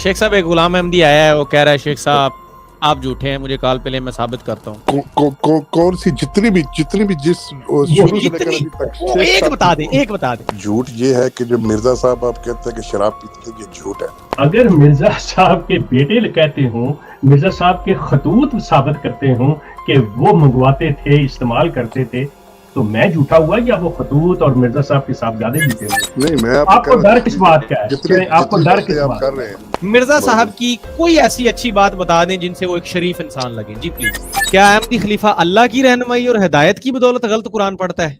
شیخ صاحب ایک غلام احمدی آیا ہے, وہ کہہ رہا ہے شیخ صاحب آپ جھوٹے ہیں, مجھے کال پہ لیں, میں ثابت کرتا ہوں. کون سی جتنی بھی جس شروع سے لے کر ابھی تک ایک بتا دیں. جھوٹ یہ ہے کہ جو مرزا صاحب آپ کہتے ہیں کہ شراب پیتے تھے, یہ جھوٹ ہے. اگر مرزا صاحب کے بیٹے کہتے ہوں, مرزا صاحب کے خطوط ثابت کرتے ہوں کہ وہ منگواتے تھے, استعمال کرتے تھے, تو میں جھوٹا ہوا یا وہ خطوط اور مرزا صاحب کے صاحبزادے جھوٹے ہوئے؟ نہیں, میں آپ کو ڈر کس بات کا ہے؟ آپ کو ڈر کس بات کر رہے ہیں؟ مرزا صاحب کی کوئی ایسی اچھی بات بتا دیں جن سے وہ ایک شریف انسان لگے. جی پلیز. کیا احمدی خلیفہ اللہ کی رہنمائی اور ہدایت کی بدولت غلط قرآن پڑھتا ہے؟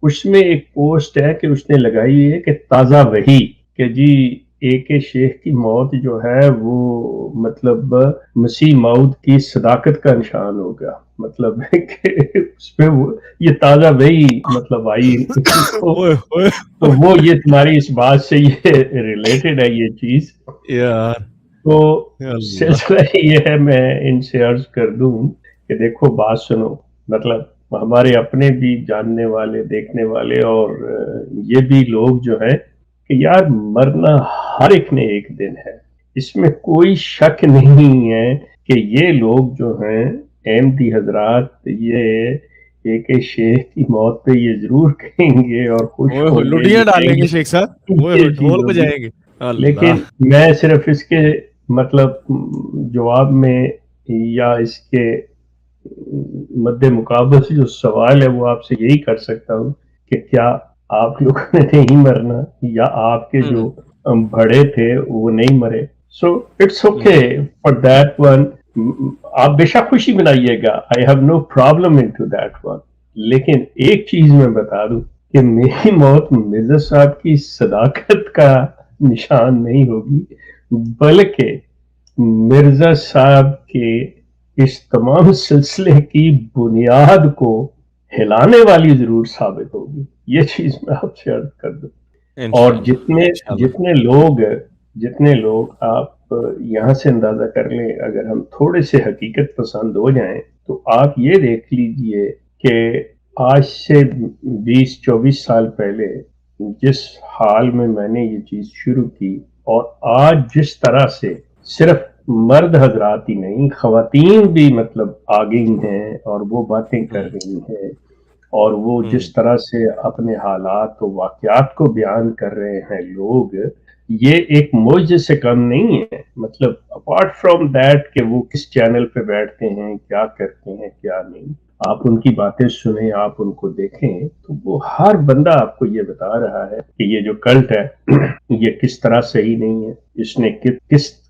اس میں ایک پوسٹ ہے کہ اس نے لگائی ہے کہ تازہ وحی کہ جی ایک شیخ کی موت جو ہے وہ مطلب مسیح موعود کی صداقت کا نشان ہوگا. مطلب ہے کہ اس پہ یہ تازہ وحی مطلب آئی تو وہ یہ تمہاری اس بات سے یہ ریلیٹڈ ہے یہ چیز. تو سلسلہ یہ ہے, میں ان سے عرض کر دوں کہ دیکھو بات سنو, مطلب ہمارے اپنے بھی جاننے والے, دیکھنے والے اور یہ بھی لوگ جو ہے کہ یار مرنا ہر ایک نے ایک دن ہے, اس میں کوئی شک نہیں ہے کہ یہ لوگ جو ہیں احمدی حضرات یہ ایک شیخ کی موت پہ یہ ضرور کہیں گے اور خوش لڈیاں ڈالیں گے شیخ صاحب, ڈھول بجائیں گے. لیکن میں صرف اس کے مطلب جواب میں یا اس کے مد مقابل سے جو سوال ہے وہ آپ سے یہی کر سکتا ہوں کہ کیا آپ لوگوں نے نہیں مرنا یا آپ کے جو بڑے تھے وہ نہیں مرے. So it's okay for that one, آپ بے شک خوشی منائیے گا, I have no problem in to that one. لیکن ایک چیز میں بتا دوں کہ میری موت مرزا صاحب کی صداقت کا نشان نہیں ہوگی, بلکہ مرزا صاحب کے اس تمام سلسلے کی بنیاد کو ہلانے والی ضرور ثابت ہوگی. یہ چیز میں آپ سے عرض کر دوں. اور جتنے لوگ آپ یہاں سے اندازہ کر لیں, اگر ہم تھوڑے سے حقیقت پسند ہو جائیں تو آپ یہ دیکھ لیجئے کہ آج سے 20-24 سال پہلے جس حال میں نے یہ چیز شروع کی اور آج جس طرح سے صرف مرد حضرات ہی نہیں خواتین بھی مطلب آ گئی ہیں اور وہ باتیں کر رہی ہیں اور وہ جس طرح سے اپنے حالات و واقعات کو بیان کر رہے ہیں لوگ, یہ ایک معجزے سے کم نہیں ہے. مطلب اپارٹ فرام دیٹ کہ وہ کس چینل پہ بیٹھتے ہیں, کیا کرتے ہیں, کیا نہیں, آپ ان کی باتیں سنیں, آپ ان کو دیکھیں تو وہ ہر بندہ آپ کو یہ بتا رہا ہے کہ یہ جو کلٹ ہے یہ کس طرح صحیح نہیں ہے, اس نے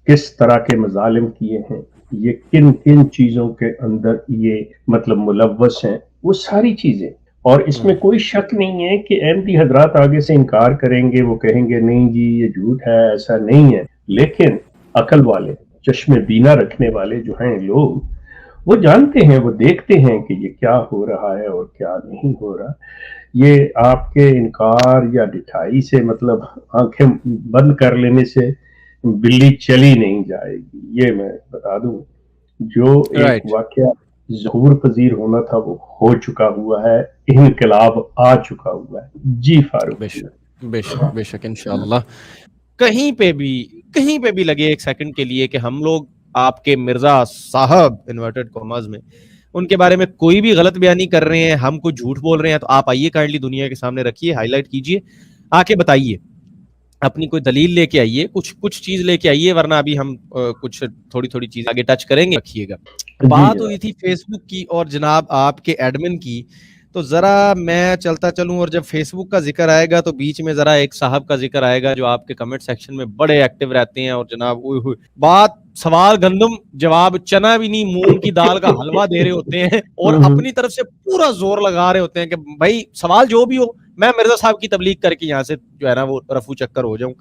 کس طرح کے مظالم کیے ہیں, یہ کن کن چیزوں کے اندر یہ مطلب ملوث ہیں, وہ ساری چیزیں. اور اس میں کوئی شک نہیں ہے کہ احمدی حضرات آگے سے انکار کریں گے, وہ کہیں گے نہیں جی یہ جھوٹ ہے, ایسا نہیں ہے. لیکن عقل والے, چشم بینا رکھنے والے جو ہیں لوگ, وہ جانتے ہیں, وہ دیکھتے ہیں کہ یہ کیا ہو رہا ہے اور کیا نہیں ہو رہا. یہ آپ کے انکار یا ڈٹھائی سے مطلب آنکھیں بند کر لینے سے بلی چلی نہیں جائے گی. یہ میں بتا دوں, جو ایک واقعہ ظہور پذیر ہونا تھا وہ ہو چکا ہوا ہے, انقلاب آ چکا ہوا ہے. جی فاروق. بے شک انشاءاللہ. کہیں پہ بھی لگے ایک سیکنڈ کے لیے کہ ہم لوگ آپ کے مرزا صاحب انورٹڈ کاماز میں ان کے بارے میں کوئی بھی غلط بیانی کر رہے ہیں, ہم کو جھوٹ بول رہے ہیں, تو آپ آئیے کائنڈلی دنیا کے سامنے رکھیے, ہائی لائٹ کیجیے, آ کے بتائیے, اپنی کوئی دلیل لے کے آئیے, کچھ چیز لے کے آئیے, ورنہ ابھی ہم کچھ تھوڑی چیز آگے ٹچ کریں گے. رکھیے گا. بات ہوئی تھی فیس بک کی اور جناب آپ کے ایڈمن کی, تو ذرا میں چلتا چلوں, اور جب فیس بک کا ذکر آئے گا تو بیچ میں ذرا ایک صاحب کا ذکر آئے گا جو آپ کے کمنٹ سیکشن میں بڑے ایکٹیو رہتے ہیں, اور جناب بات سوال گندم جواب چنا بھی نہیں, مونگ کی دال کا حلوہ دے رہے ہوتے ہیں اور اپنی طرف سے پورا زور لگا رہے ہوتے ہیں کہ بھائی سوال جو بھی ہو میں مرزا صاحب کی تبلیغ کر کے یہاں سے جو ہے نا وہ رفو چکر ہو جاؤں.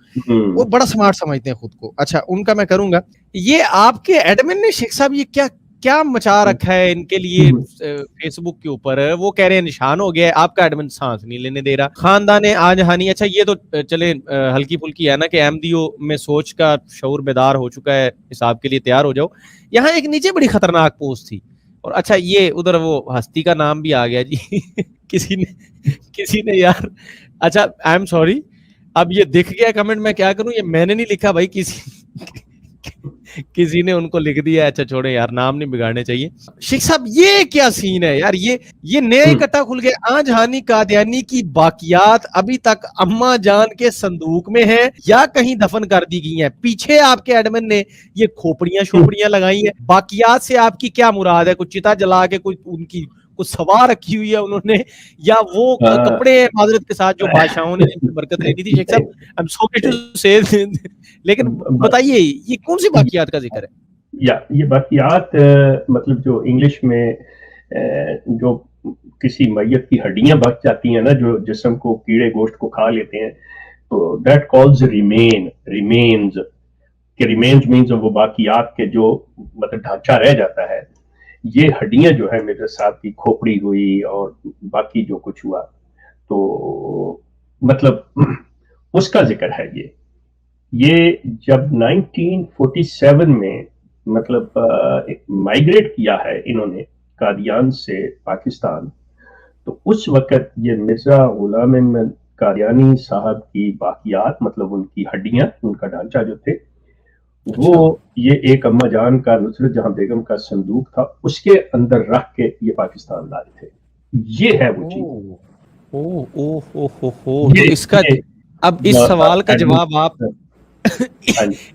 وہ بڑا سمارٹ سمجھتے ہیں خود کو. اچھا ان کا میں کروں گا. یہ آپ کے ایڈمن نے شیخ صاحب یہ کیا مچا رکھا ہے ان کے لیے فیس بک کے اوپر؟ وہ کہہ رہے ہیں نشان ہو گیا ہے, آپ کا ایڈمن سانس نہیں لینے دے رہا. خاندان آج ہانی, اچھا یہ تو چلے ہلکی پھلکی ہے نا کہ احمدیوں میں سوچ کا شعور بیدار ہو چکا ہے, حساب کے لیے تیار ہو جاؤ. یہاں ایک نیچے بڑی خطرناک پوسٹ تھی, اور اچھا یہ ادھر وہ ہستی کا نام بھی آ گیا جی کسی نے یار, اچھا آئی ایم سوری, اب یہ دکھ گیا کمنٹ، میں کیا کروں، یہ میں نے نہیں لکھا بھائی، کسی نے ان کو لکھ دیا. اچھا چھوڑے یار، نام نہیں بگاڑنے چاہیے. شیخ صاحب یہ کیا سین ہے یار، یہ نیا اکٹھا کھل گیا. آج ہانی قادیانی کی باقیات ابھی تک اماں جان کے صندوق میں ہیں یا کہیں دفن کر دی گئی ہیں؟ پیچھے آپ کے ایڈمن نے یہ کھوپڑیاں لگائی ہیں. باقیات سے آپ کی کیا مراد ہے؟ کچھ چتا جلا کے کوئی ان کی کچھ سوار رکھی ہوئی ہے انہوں نے، یا وہ کپڑے معذرت کے ساتھ جو بادشاہوں نے برکت لینی تھی؟ شیخ صاحب I'm sorry to say، لیکن بتائیے یہ کون سی باقیات کا ذکر ہے؟ یہ باقیات مطلب جو انگلش میں جو کسی میت کی ہڈیاں بچ جاتی ہیں نا، جو جسم کو کیڑے گوشت کو کھا لیتے ہیں، تو دیٹ کالز ریمینز، کہ ریمینز مینز وہ باقیات کے جو مطلب ڈھانچہ رہ جاتا ہے. یہ ہڈیاں جو ہے میرے ساتھ کی کھوپڑی ہوئی اور باقی جو کچھ ہوا، تو مطلب اس کا ذکر ہے. یہ جب 1947 میں مطلب مائیگریٹ کیا ہے انہوں نے قادیان سے پاکستان، تو اس وقت یہ مرزا غلام احمد قادیانی صاحب کی باقیات، مطلب ان کی ہڈیاں، ان کا ڈھانچہ جو تھے، وہ یہ ایک اماں جان کا نصرت جہاں بیگم کا صندوق تھا، اس کے اندر رکھ کے یہ پاکستان لائے تھے. یہ ہے وہ چیز. اس کا اب اس سوال کا جواب آپ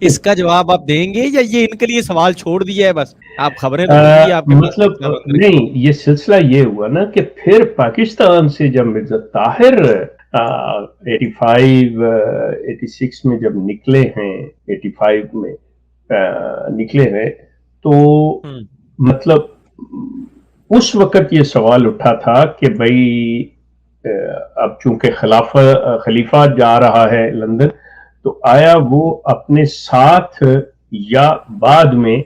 اس کا جواب آپ دیں گے یا یہ ان کے لیے سوال چھوڑ دیا ہے بس؟ آپ خبریں مطلب نہیں، یہ سلسلہ یہ ہوا نا کہ پھر پاکستان سے جب مرزا طاہر 86 میں جب نکلے ہیں، 85 میں نکلے ہیں، تو مطلب اس وقت یہ سوال اٹھا تھا کہ بھائی اب چونکہ خلیفہ جا رہا ہے لندن، تو آیا وہ اپنے ساتھ یا بعد میں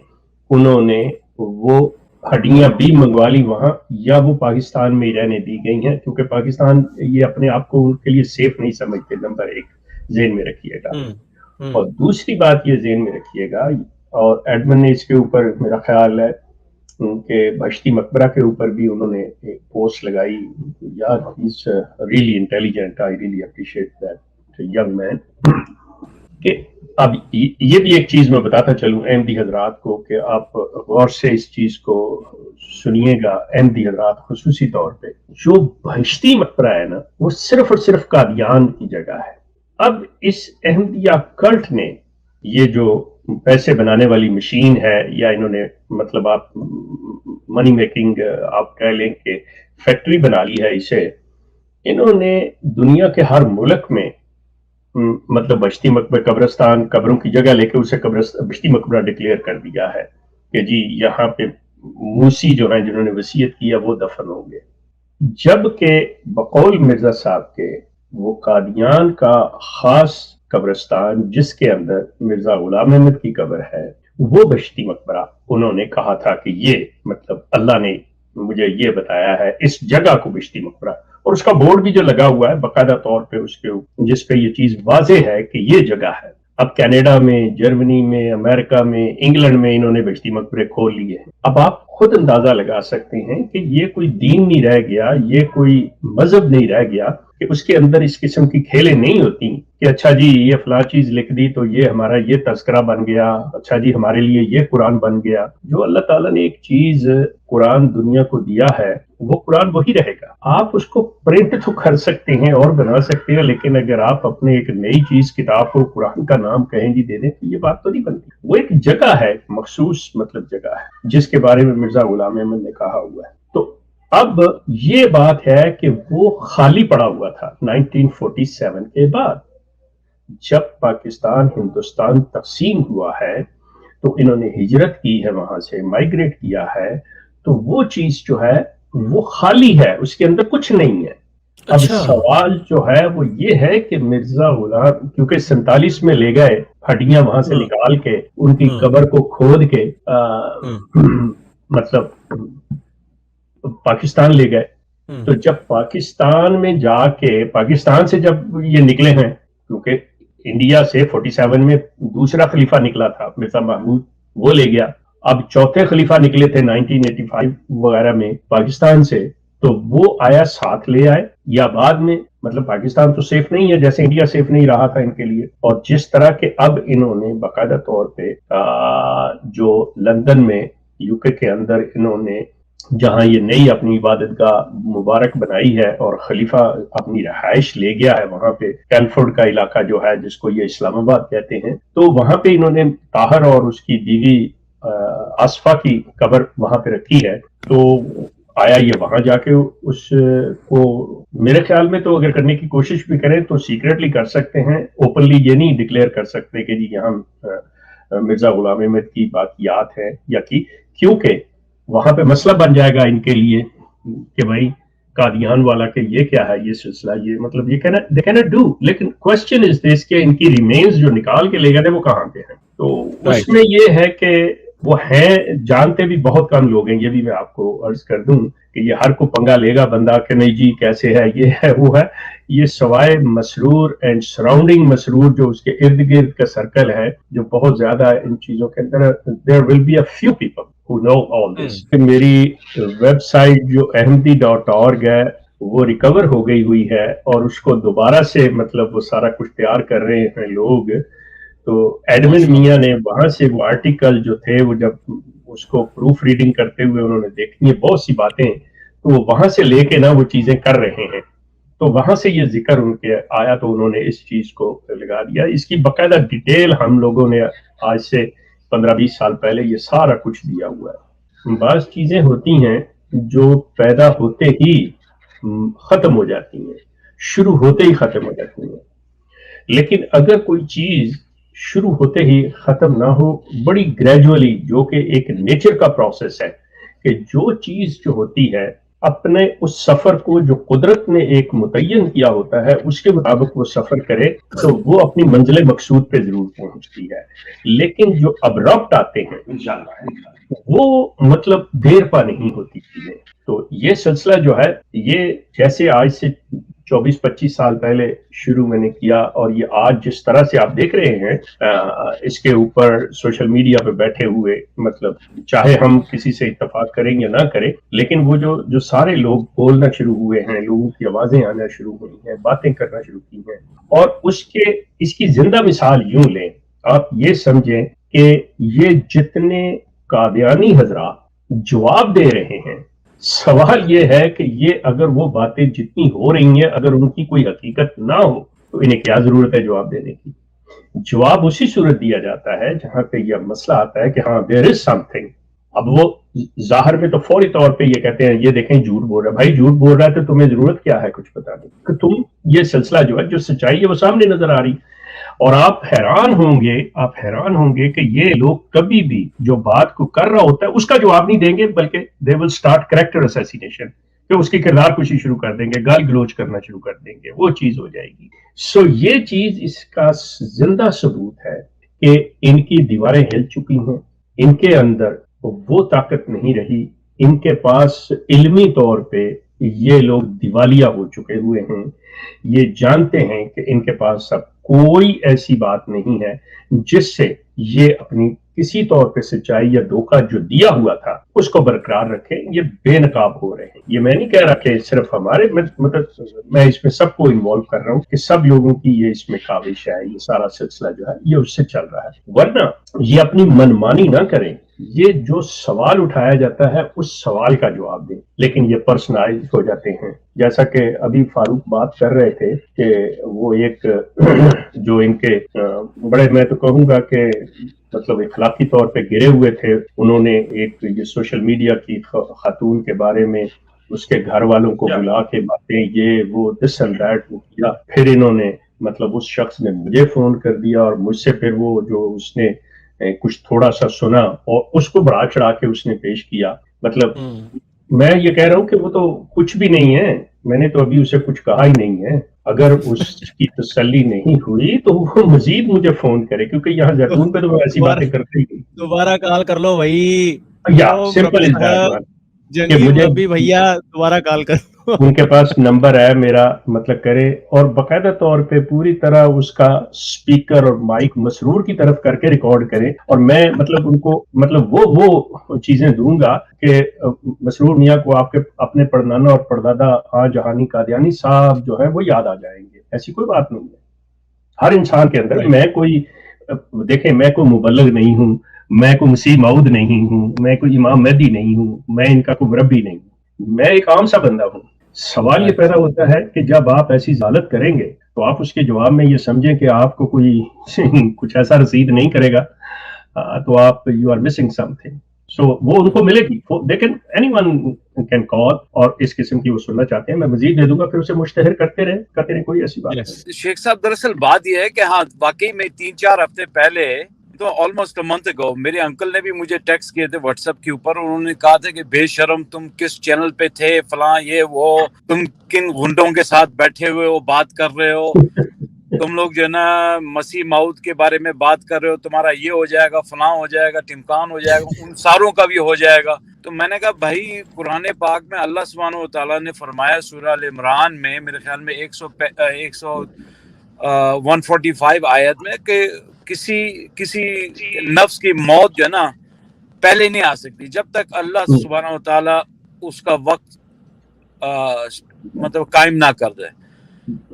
انہوں نے وہ ہڈیاں بھی منگوا لی وہاں، یا وہ پاکستان میں ہی رہنے دی گئی ہیں؟ کیونکہ پاکستان یہ اپنے آپ کو ان کے لیے سیف نہیں سمجھتے. نمبر ایک ذہن میں رکھیے گا. اور دوسری بات یہ ذہن میں رکھیے گا، اور ایڈمن نے اس کے اوپر میرا خیال ہے کہ بہشتی مقبرہ کے اوپر بھی انہوں نے ایک پوسٹ لگائی. یار he's really intelligent, I really appreciate that young man. کہ اب یہ بھی ایک چیز میں بتاتا چلوں احمدی حضرات کو، کہ آپ غور سے اس چیز کو سنیے گا. احمدی حضرات خصوصی طور پہ، جو بہشتی مقبرہ ہے نا، وہ صرف اور صرف قادیان کی جگہ ہے. اب اس احمدیہ کلٹ نے یہ جو پیسے بنانے والی مشین ہے، یا انہوں نے مطلب آپ منی میکنگ آپ کہہ لیں کہ فیکٹری بنا لی ہے اسے، انہوں نے دنیا کے ہر ملک میں مطلب بہشتی مقبرہ، قبرستان، قبروں کی جگہ لے کے اسے بہشتی مقبرہ ڈکلیئر کر دیا ہے کہ جی یہاں پہ موسی جو ہیں جنہوں نے وصیت کیا وہ دفن ہوں گے. جبکہ بقول مرزا صاحب کے وہ قادیان کا خاص قبرستان جس کے اندر مرزا غلام احمد کی قبر ہے، وہ بہشتی مقبرہ انہوں نے کہا تھا کہ یہ مطلب اللہ نے مجھے یہ بتایا ہے اس جگہ کو بہشتی مقبرہ، اور اس کا بورڈ بھی جو لگا ہوا ہے باقاعدہ طور پہ اس کے جس پہ یہ چیز واضح ہے کہ یہ جگہ ہے. اب کینیڈا میں، جرمنی میں، امریکہ میں، انگلینڈ میں انہوں نے بہشتی مقبرے کھول لیے ہیں. اب آپ خود اندازہ لگا سکتے ہیں کہ یہ کوئی دین نہیں رہ گیا، یہ کوئی مذہب نہیں رہ گیا کہ اس کے اندر اس قسم کی کھیلیں نہیں ہوتی کہ اچھا جی یہ فلاں چیز لکھ دی تو یہ ہمارا یہ تذکرہ بن گیا، اچھا جی ہمارے لیے یہ قرآن بن گیا. جو اللہ تعالیٰ نے ایک چیز قرآن دنیا کو دیا ہے وہ قرآن وہی رہے گا. آپ اس کو پرنٹ تو کر سکتے ہیں اور بنا سکتے ہیں، لیکن اگر آپ اپنے ایک نئی چیز کتاب کو قرآن کا نام کہیں جی دے دیں تو یہ بات تو نہیں بنتی. وہ ایک جگہ ہے، مخصوص مطلب جگہ ہے جس کے بارے میں مرزا غلام احمد نے کہا ہوا ہے. تو اب یہ بات ہے کہ وہ خالی پڑا ہوا تھا 1947 کے بعد. جب پاکستان ہندوستان تقسیم ہوا ہے تو انہوں نے ہجرت کی ہے، وہاں سے مائیگریٹ کیا ہے، تو وہ چیز جو ہے وہ خالی ہے، اس کے اندر کچھ نہیں ہے. اب سوال جو ہے وہ یہ ہے کہ مرزا غلام کیونکہ 47 میں لے گئے ہڈیاں وہاں سے نکال کے ان کی قبر کو کھود کے مطلب پاکستان لے گئے. تو جب پاکستان میں جا کے پاکستان سے جب یہ نکلے ہیں، کیونکہ انڈیا سے 47 میں دوسرا خلیفہ نکلا تھا مرزا محمود، وہ لے گیا. اب چوتھے خلیفہ نکلے تھے 1985 وغیرہ میں پاکستان سے، تو وہ آیا ساتھ لے آئے یا بعد میں؟ مطلب پاکستان تو سیف نہیں ہے جیسے انڈیا سیف نہیں رہا تھا ان کے لیے. اور جس طرح کے اب انہوں نے باقاعدہ طور پہ جو لندن میں یو کے اندر انہوں نے جہاں یہ نئی اپنی عبادت گاہ مبارک بنائی ہے اور خلیفہ اپنی رہائش لے گیا ہے وہاں پہ، کینفورڈ کا علاقہ جو ہے جس کو یہ اسلام آباد کہتے ہیں، تو وہاں پہ انہوں نے طاہر اور اس کی بیوی آصفہ کی قبر وہاں پہ رکھی ہے. تو آیا یہ وہاں جا کے اس کو میرے خیال میں تو اگر کرنے کی کوشش بھی کریں تو سیکریٹلی کر سکتے ہیں، اوپنلی یہ نہیں ڈکلیئر کر سکتے کہ جی یہاں مرزا غلام احمد کی باقیات ہیں یا کی، کیونکہ وہاں پہ مسئلہ بن جائے گا ان کے لیے کہ بھائی قادیان والا کہ یہ کیا ہے یہ سلسلہ، یہ مطلب یہ they cannot do. لیکن کوشچن از دس کہ ان کی ریمینز جو نکال کے لے گئے تھے وہ کہاں پہ ہیں. تو اس میں یہ ہے کہ وہ ہیں، جانتے بھی بہت کم لوگ ہیں. یہ بھی میں آپ کو عرض کر دوں کہ یہ ہر کو پنگا لے گا بندہ کہ نہیں جی کیسے ہے یہ ہے وہ ہے. یہ سوائے مسرور اینڈ سراؤنڈنگ مسرور جو اس کے ارد گرد کا سرکل ہے جو بہت زیادہ ان چیزوں کے اندر، there will be a few people who know all this. میری ویب سائٹ جو ahmadi.org ہے وہ ریکور ہو گئی ہوئی ہے اور اس کو دوبارہ سے مطلب وہ سارا کچھ تیار کر رہے ہیں لوگ. تو ایڈمن میاں نے وہاں سے وہ آرٹیکل جو تھے وہ جب اس کو پروف ریڈنگ کرتے ہوئے انہوں نے دیکھی ہیں بہت سی باتیں، تو وہ وہاں سے لے کے نا وہ چیزیں کر رہے ہیں. تو وہاں سے یہ ذکر ان کے آیا تو انہوں نے اس چیز کو لگا دیا. اس کی باقاعدہ ڈیٹیل ہم لوگوں نے آج سے 15-20 سال پہلے یہ سارا کچھ دیا ہوا ہے. بعض چیزیں ہوتی ہیں جو پیدا ہوتے ہی ختم ہو جاتی ہیں، شروع ہوتے ہی ختم ہو جاتی ہیں. لیکن اگر کوئی چیز شروع ہوتے ہی ختم نہ ہو، بڑی گریجولی، جو کہ ایک نیچر کا پروسیس ہے کہ جو چیز جو ہوتی ہے اپنے اس سفر کو جو قدرت نے ایک متعین کیا ہوتا ہے اس کے مطابق وہ سفر کرے تو وہ اپنی منزل مقصود پہ ضرور پہنچتی ہے. لیکن جو ابرپٹ آتے ہیں وہ مطلب دیر پا نہیں ہوتی چیزیں. تو یہ سلسلہ جو ہے یہ جیسے آج سے 24-25 سال پہلے شروع میں نے کیا اور یہ آج جس طرح سے آپ دیکھ رہے ہیں اس کے اوپر سوشل میڈیا پہ بیٹھے ہوئے، مطلب چاہے ہم کسی سے اتفاق کریں یا نہ کریں، لیکن وہ جو سارے لوگ بولنا شروع ہوئے ہیں، لوگوں کی آوازیں آنا شروع ہوئی ہیں، باتیں کرنا شروع کی ہیں. اور اس کی زندہ مثال یوں لیں، آپ یہ سمجھیں کہ یہ جتنے قادیانی حضرات جواب دے رہے ہیں، سوال یہ ہے کہ یہ اگر وہ باتیں جتنی ہو رہی ہیں اگر ان کی کوئی حقیقت نہ ہو تو انہیں کیا ضرورت ہے جواب دینے کی؟ جواب اسی صورت دیا جاتا ہے جہاں پہ یہ مسئلہ آتا ہے کہ ہاں there is something. اب وہ ظاہر میں تو فوری طور پہ یہ کہتے ہیں یہ دیکھیں جھوٹ بول رہا ہے. بھائی جھوٹ بول رہا ہے تو تمہیں ضرورت کیا ہے کچھ بتانے کہ تم یہ سلسلہ جو ہے جو سچائی ہے وہ سامنے نظر آ رہی. اور آپ حیران ہوں گے کہ یہ لوگ کبھی بھی جو بات کو کر رہا ہوتا ہے اس کا جواب نہیں دیں گے، بلکہ they will start character assassination، کہ اس کی کردار کشی شروع کر دیں گے، گال گلوچ کرنا شروع کر دیں گے، وہ چیز ہو جائے گی. یہ چیز اس کا زندہ ثبوت ہے کہ ان کی دیواریں ہل چکی ہیں، ان کے اندر وہ طاقت نہیں رہی، ان کے پاس علمی طور پہ یہ لوگ دیوالیہ ہو چکے ہوئے ہیں. یہ جانتے ہیں کہ ان کے پاس اب کوئی ایسی بات نہیں ہے جس سے یہ اپنی کسی طور پہ سچائی یا دھوکہ جو دیا ہوا تھا اس کو برقرار رکھیں. یہ بے نقاب ہو رہے ہیں. یہ میں نہیں کہہ رہا کہ صرف ہمارے، مطلب میں اس میں سب کو انوالو کر رہا ہوں کہ سب لوگوں کی یہ اس میں کاوش ہے، یہ سارا سلسلہ جو ہے یہ اس سے چل رہا ہے. ورنہ یہ اپنی منمانی نہ کریں، یہ جو سوال اٹھایا جاتا ہے اس سوال کا جواب دیں. لیکن یہ پرسنلائز ہو جاتے ہیں، جیسا کہ ابھی فاروق بات کر رہے تھے کہ وہ ایک جو ان کے بڑے، میں تو کہوں گا کہ مطلب اخلاقی طور پہ گرے ہوئے تھے، انہوں نے ایک یہ سوشل میڈیا کی خاتون کے بارے میں اس کے گھر والوں کو بلا کے باتیں یہ وہ دس اینڈ دیٹ وہ کیا. پھر انہوں نے مطلب اس شخص نے مجھے فون کر دیا اور مجھ سے پھر وہ جو اس نے کچھ تھوڑا سا سنا اور اس کو بڑھا چڑھا کے اس نے پیش کیا. مطلب میں یہ کہہ رہا ہوں کہ وہ تو کچھ بھی نہیں ہے، میں نے تو ابھی اسے کچھ کہا ہی نہیں ہے. اگر اس کی تسلی نہیں ہوئی تو وہ مزید مجھے فون کرے، کیونکہ یہاں زیتون پہ تو میں ایسی باتیں کرتے ہی نہیں. دوبارہ کال کر لو بھائی، یا سمپل از دیٹ کہ مجھے بھیا دوبارہ کال کر ان کے پاس نمبر ہے میرا، مطلب کرے، اور باقاعدہ طور پہ پوری طرح اس کا سپیکر اور مائک مسرور کی طرف کر کے ریکارڈ کریں، اور میں مطلب ان کو مطلب وہ چیزیں دوں گا کہ مسرور میاں کو آپ کے اپنے پڑنانا اور پردادا خواجہ جہانی قادیانی صاحب جو ہے وہ یاد آ جائیں گے. ایسی کوئی بات نہیں ہے. ہر انسان کے اندر، میں کوئی دیکھیں میں کوئی مبلغ نہیں ہوں، میں کوئی مسیح موعود نہیں ہوں، میں کوئی امام مہدی نہیں ہوں، میں ان کا کوئی مربی نہیں ہوں، میں ایک عام سا بندہ ہوں. سوال یہ پیدا ہوتا ہے کہ جب آپ ایسی ذالت کریں گے تو آپ اس کے جواب میں یہ سمجھیں کہ آپ کو کوئی کچھ ایسا رسید نہیں کرے گا، تو آپ you are missing something. So وہ ان کو ملے گی، لیکن اینی ون کین کال، اور اس قسم کی وہ سننا چاہتے ہیں میں مزید دے دوں گا، پھر اسے مشتہر کرتے رہیں، کوئی ایسی بات نہیں. شیخ صاحب دراصل بات یہ ہے کہ ہاں واقعی میں 3-4 ہفتے پہلے تو آلموسٹ اے منتھ اگو میرے انکل نے بھی مجھے ٹیکسٹ کیے تھے واٹس ایپ کے اوپر، انہوں نے کہا تھا کہ بے شرم تم کس چینل پہ تھے، فلاں یہ وہ، تم کن گنڈوں کے ساتھ بیٹھے ہوئے ہو بات کر رہے ہو، تم لوگ جو ہے نا مسیح موعود کے بارے میں بات کر رہے ہو، تمہارا یہ ہو جائے گا، فلاں ہو جائے گا، ٹمکان ہو جائے گا، ان ساروں کا بھی ہو جائے گا. تو میں نے کہا بھائی قرآن پاک میں اللہ سبحانہ و تعالیٰ نے فرمایا سورہ ال عمران میں میرے خیال میں 145 آیت میں کہ کسی نفس کی موت جو ہے نا پہلے نہیں آ سکتی جب تک اللہ سبحانہ و تعالیٰ اس کا وقت مطلب قائم نہ کر دے.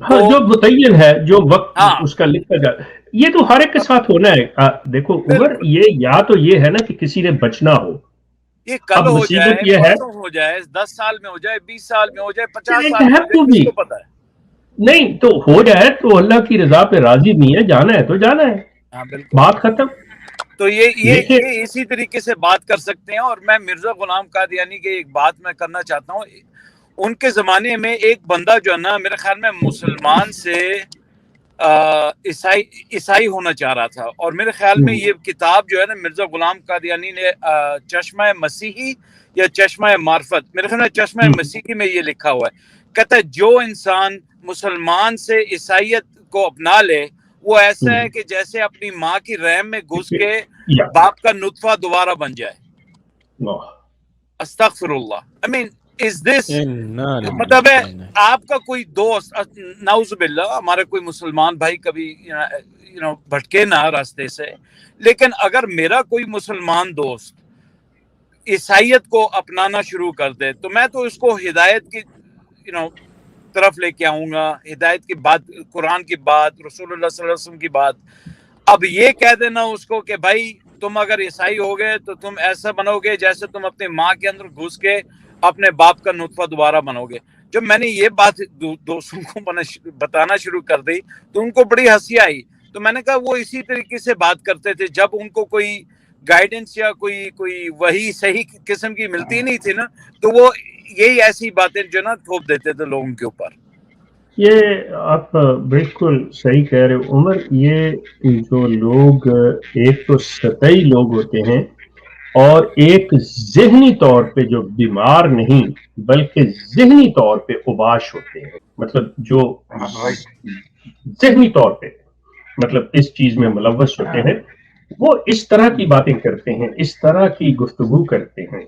ہاں جو متعین ہے، جو وقت اس کا لکھا جائے، یہ تو ہر ایک کے ساتھ ہونا ہے. دیکھو عمر، یہ یا تو یہ ہے نا کہ کسی نے بچنا ہو، یہ کل ہو جائے، پرسوں ہو جائے، 10 سال میں ہو جائے، 20 سال میں ہو جائے، 50 سال میں ہو جائے، کس کو پتا ہے. نہیں تو ہو جائے تو اللہ کی رضا پہ راضی نہیں ہے، جانا ہے تو جانا ہے. ہاں بالکل، بات ختم. تو یہ اسی طریقے سے بات کر سکتے ہیں. اور میں مرزا غلام قادیانی کی ایک بات میں کرنا چاہتا ہوں. ان کے زمانے میں ایک بندہ جو ہے نا میرے خیال میں مسلمان سے عیسائی ہونا چاہ رہا تھا، اور میرے خیال میں یہ کتاب جو ہے نا مرزا غلام قادیانی نے چشمہ مسیحی یا چشمہ معرفت، میرے خیال میں چشمہ مسیحی میں یہ لکھا ہوا ہے. کہتا ہے جو انسان مسلمان سے عیسائیت کو اپنا لے وہ ایسا ہے کہ جیسے اپنی ماں کی رحم میں گھس کے باپ کا نطفہ دوبارہ بن جائے. استغفر اللہ. I mean, is this مطلب ہے آپ کا کوئی دوست، نعوذ باللہ ہمارے کوئی مسلمان بھائی کبھی بھٹکے نہ راستے سے، لیکن اگر میرا کوئی مسلمان دوست عیسائیت کو اپنانا شروع کر دے تو میں تو اس کو ہدایت کی طرف لے کے آؤں گا، ہدایت کی بات، قرآن کی بات، رسول اللہ صلی اللہ علیہ وسلم کی بات. اب یہ کہہ دینا اس کو کہ بھائی تم اگر عیسائی ہو گئے تو تم ایسا بنو گے جیسے تم اپنے ماں کے اندر گھس کے اپنے باپ کا نطفہ دوبارہ بنو گے. جب میں نے یہ بات دوستوں کو بتانا شروع کر دی تو ان کو بڑی ہنسی آئی. تو میں نے کہا وہ اسی طریقے سے بات کرتے تھے جب ان کو کوئی گائیڈنس یا کوئی وہی صحیح قسم کی ملتی نہیں تھی نا، تو وہ یہی ایسی باتیں جو نا تھوپ دیتے تھے لوگوں کے اوپر. یہ آپ بالکل صحیح کہہ رہے ہو عمر. یہ جو لوگ ایک تو سطحی لوگ ہوتے ہیں اور ایک ذہنی طور پہ جو بیمار نہیں بلکہ ذہنی طور پہ اوباش ہوتے ہیں، مطلب جو ذہنی طور پہ مطلب اس چیز میں ملوث ہوتے ہیں، وہ اس طرح کی باتیں کرتے ہیں، اس طرح کی گفتگو کرتے ہیں.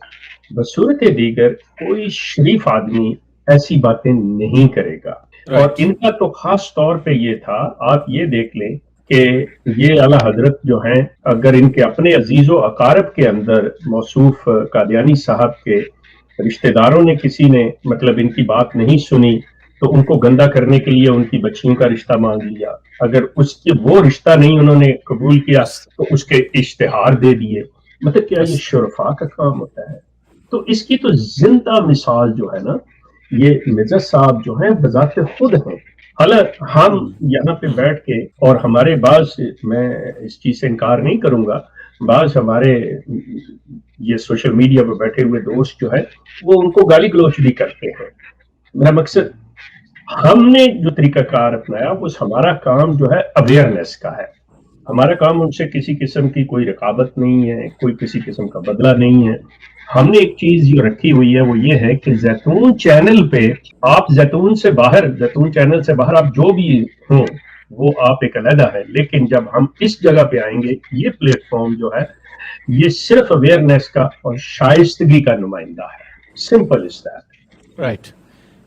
بصورت دیگر کوئی شریف آدمی ایسی باتیں نہیں کرے گا. اور ان کا تو خاص طور پہ یہ تھا، آپ یہ دیکھ لیں کہ یہ اعلیٰ حضرت جو ہیں اگر ان کے اپنے عزیز و اقارب کے اندر موصوف قادیانی صاحب کے رشتہ داروں نے کسی نے مطلب ان کی بات نہیں سنی تو ان کو گندا کرنے کے لیے ان کی بچیوں کا رشتہ مانگ لیا. اگر اس کے وہ رشتہ نہیں انہوں نے قبول کیا تو اس کے اشتہار دے دیے. مطلب کیا یہ شرفاء کا کام ہوتا ہے؟ تو اس کی تو زندہ مثال جو ہے نا یہ مرزا صاحب جو ہیں بذات خود ہیں. حالانکہ ہم یہاں پہ بیٹھ کے اور ہمارے بعض، میں اس چیز سے انکار نہیں کروں گا، بعض ہمارے یہ سوشل میڈیا پہ بیٹھے ہوئے دوست جو ہے وہ ان کو گالی گلوچ بھی کرتے ہیں. میرا مقصد ہم نے جو طریقہ کار اپنایا وہ ہمارا کام جو ہے اویئرنیس کا ہے. ہمارا کام ان سے کسی قسم کی کوئی رقابت نہیں ہے، کوئی کسی قسم کا بدلہ نہیں ہے. ہم نے ایک چیز جو رکھی ہوئی ہے وہ یہ ہے کہ زیتون چینل پہ آپ زیتون چینل سے باہر آپ جو بھی ہوں وہ آپ ایک علیحدہ ہے، لیکن جب ہم اس جگہ پہ آئیں گے یہ پلیٹ فارم جو ہے یہ صرف اویئرنیس کا اور شائستگی کا نمائندہ ہے. Simple is that. رائٹ.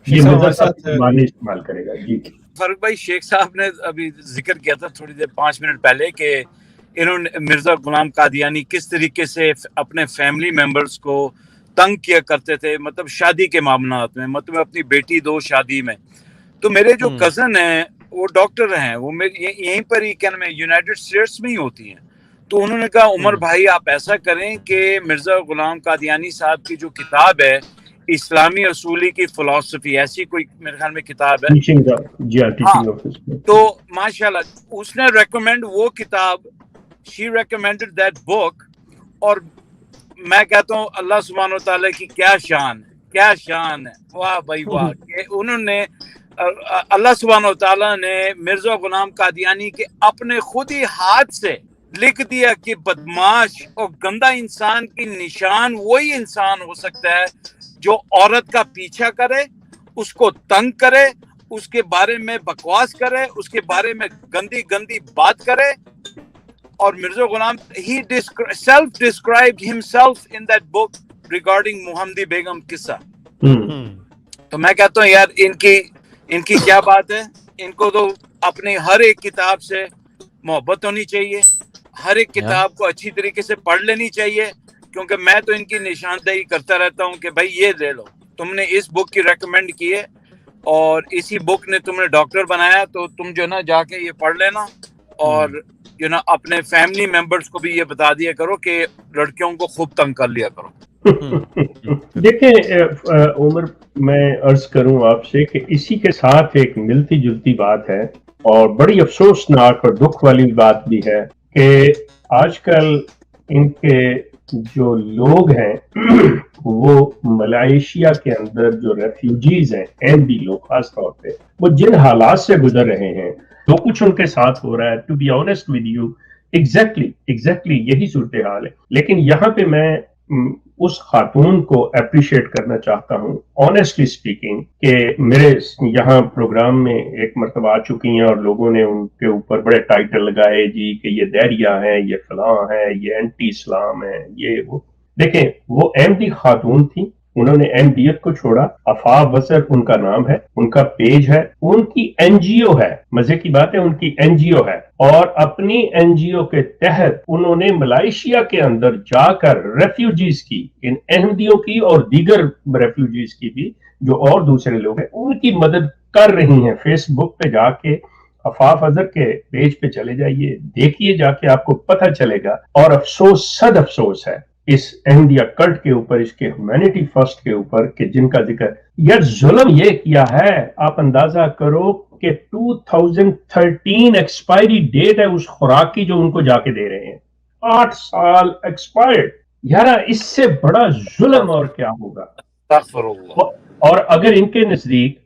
یہ مرزا صاحب کی زبان استعمال کرے گا. جی فاروق بھائی، شیخ صاحب نے ابھی ذکر کیا تھا تھوڑی دیر 5 منٹ پہلے کہ انہوں نے مرزا غلام قادیانی کس طریقے سے اپنے فیملی ممبرز کو تنگ کیا کرتے تھے، مطلب شادی کے معاملات میں، مطلب اپنی بیٹی 2 شادی میں. تو میرے جو کزن ہیں وہ ڈاکٹر ہیں، وہ یہیں پر ہی کیا نام ہے یونائٹڈ اسٹیٹس میں ہی ہوتی ہیں. تو انہوں نے کہا عمر بھائی آپ ایسا کریں کہ مرزا غلام قادیانی صاحب کی جو کتاب ہے اسلامی اصولی کی فلسفی، ایسی کوئی میرے خیال میں کتاب ہے، تو ماشاءاللہ اس نے ریکمینڈ وہ کتاب، she recommended that book. اور میں کہتا ہوں اللہ سبحانہ وتعالی کی کیا شان ہے، کیا شان ہے، واہ بھائی واہ، کہ انہوں نے اللہ سبحانہ وتعالی نے مرزا غلام قادیانی کے اپنے خود ہی ہاتھ سے لکھ دیا کہ بدماش اور گندا انسان کی نشان وہی انسان ہو سکتا ہے جو عورت کا پیچھا کرے، اس کو تنگ کرے، اس کے بارے میں بکواس کرے، اس کے بارے میں گندی گندی بات کرے. اور Mirza Ghulam he self described himself in that book regarding محمدی بیگم قصہ. تو میں کہتا ہوں یار ان کی کیا بات ہے، ان کو تو اپنی ہر ایک کتاب سے محبت ہونی چاہیے، ہر ایک کتاب کو اچھی طریقے سے پڑھ لینی چاہیے. کیونکہ میں تو ان کی نشاندہی کرتا رہتا ہوں کہ بھائی یہ لے لو، تم نے اس بک کی ریکمینڈ کی ہے اور اسی بک نے تم نے ڈاکٹر بنایا، تو تم جو نا جا کے یہ پڑھ لینا اور جو نا اپنے فیملی ممبرز کو بھی یہ بتا دیا کرو کہ لڑکیوں کو خوب تنگ کر لیا کرو. دیکھیں عمر، میں عرض کروں آپ سے کہ اسی کے ساتھ ایک ملتی جلتی بات ہے اور بڑی افسوسناک اور دکھ والی بات بھی ہے کہ آج کل ان کے جو لوگ ہیں وہ ملائیشیا کے اندر جو ریفیوجیز ہیں، احمدی لوگ خاص طور پہ، وہ جن حالات سے گزر رہے ہیں، جو کچھ ان کے ساتھ ہو رہا ہے، to be honest with you exactly یہی صورتحال ہے. لیکن یہاں پہ میں اس خاتون کو اپریشیٹ کرنا چاہتا ہوں آنیسٹلی اسپیکنگ کہ میرے یہاں پروگرام میں ایک مرتبہ آ چکی ہیں اور لوگوں نے ان کے اوپر بڑے ٹائٹل لگائے جی کہ یہ دہریہ ہے، یہ فلاں ہے، یہ اینٹی اسلام ہے، یہ وہ. دیکھیں وہ احمدی خاتون تھی، انہوں نے احمدیت کو چھوڑا. عفاف وزر ان کا نام ہے، ان کا پیج ہے، ان کی این جی او ہے. مزے کی بات ہے ان کی این جی او ہے، اور اپنی این جی او کے تحت انہوں نے ملائیشیا کے اندر جا کر ریفیوجیز کی، ان احمدیوں کی اور دیگر ریفیوجیز کی بھی جو اور دوسرے لوگ ہیں، ان کی مدد کر رہی ہیں. فیس بک پہ جا کے عفاف اظہر کے پیج پہ چلے جائیے، دیکھیے جا کے آپ کو پتہ چلے گا. اور افسوس، صد افسوس ہے اس احمدیہ کلٹ کے اوپر، اس کے ہیومینٹی فرسٹ کے اوپر کہ جن کا ذکر یار ظلم یہ کیا ہے. آپ اندازہ کرو کہ 2013 ایکسپائری ڈیٹ ہے اس خوراک کی جو ان کو جا کے دے رہے ہیں، 8 سال ایکسپائرڈ. یار اس سے بڑا ظلم اور کیا ہوگا. اور اگر ان کے نزدیک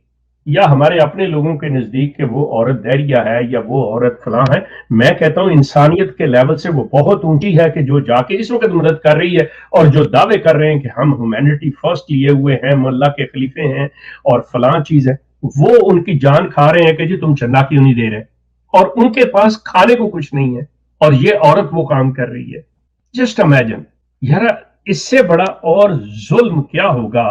یا ہمارے اپنے لوگوں کے نزدیک کہ وہ عورت دہریہ ہے یا وہ عورت فلاں ہے، میں کہتا ہوں انسانیت کے لیول سے وہ بہت اونچی ہے کہ جو جا کے اس وقت مدد کر رہی ہے اور جو دعوے کر رہے ہیں کہ ہم ہیومینٹی فرسٹ لیے ہوئے ہیں، ہم اللہ کے خلیفے ہیں اور فلاں چیز ہے، وہ ان کی جان کھا رہے ہیں کہ جی تم چندہ کیوں نہیں دے رہے، اور ان کے پاس کھانے کو کچھ نہیں ہے اور یہ عورت وہ کام کر رہی ہے. جسٹ امیجن یار، اس سے بڑا اور ظلم کیا ہوگا،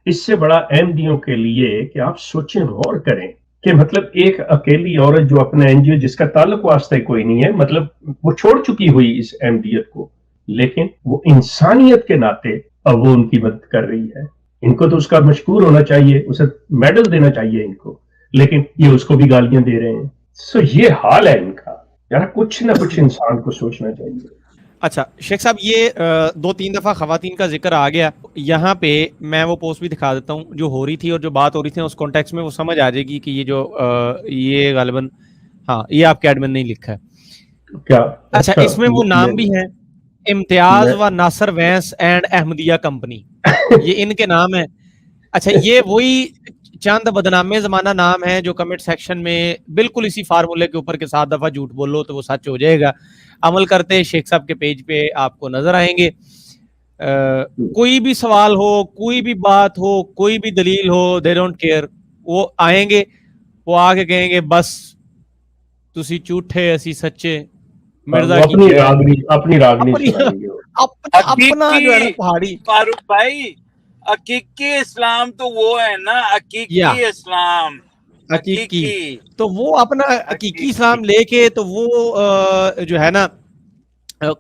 اس سے بڑا احمدیوں کے لیے کہ آپ سوچیں، غور کریں کہ مطلب ایک اکیلی عورت جو اپنا این جی او جس کا تعلق واسطہ کوئی نہیں ہے، مطلب وہ چھوڑ چکی ہوئی اس احمدیت کو، لیکن وہ انسانیت کے ناطے اب وہ ان کی مدد کر رہی ہے. ان کو تو اس کا مشکور ہونا چاہیے، اسے میڈل دینا چاہیے ان کو، لیکن یہ اس کو بھی گالیاں دے رہے ہیں. سو یہ حال ہے ان کا. یار کچھ نہ کچھ انسان کو سوچنا چاہیے. اچھا شیخ صاحب، یہ 2-3 دفعہ خواتین کا ذکر آ گیا، یہاں پہ میں وہ پوسٹ بھی دکھا دیتا ہوں جو ہو رہی تھی اور جو بات ہو رہی تھی اس کانٹیکس میں وہ سمجھ آ جائے گی کہ یہ جو یہ غالباً ہاں یہ آپ کے ایڈمن نے لکھا ہے کیا. اچھا اس میں وہ نام بھی ہیں، امتیاز و ناصر وینس اینڈ احمدیہ کمپنی، یہ ان کے نام ہیں. اچھا یہ وہی چند بدنامے زمانہ نام ہے جو کمنٹ سیکشن میں بالکل اسی فارمولے کے اوپر کے 7 دفعہ جھوٹ بولو تو وہ سچ ہو جائے گا. عمل کرتے شیخ صاحب کے پیج پہ آپ کو نظر آئیں گے. کوئی بھی سوال ہو، کوئی بھی بات ہو، کوئی بھی دلیل ہو، دے ڈونٹ کیئر. وہ آئیں گے، وہ آ کے کہیں گے بس تسی جھوٹے اسی سچے، مرزا کی اپنی راگنی اپنا جو ہے نا پہاڑی. فاروق بھائی حقیقی اسلام تو وہ ہے نا، حقیقی اسلام، حقیقی تو وہ اپنا حقیقی اسلام لے کے تو وہ جو ہے نا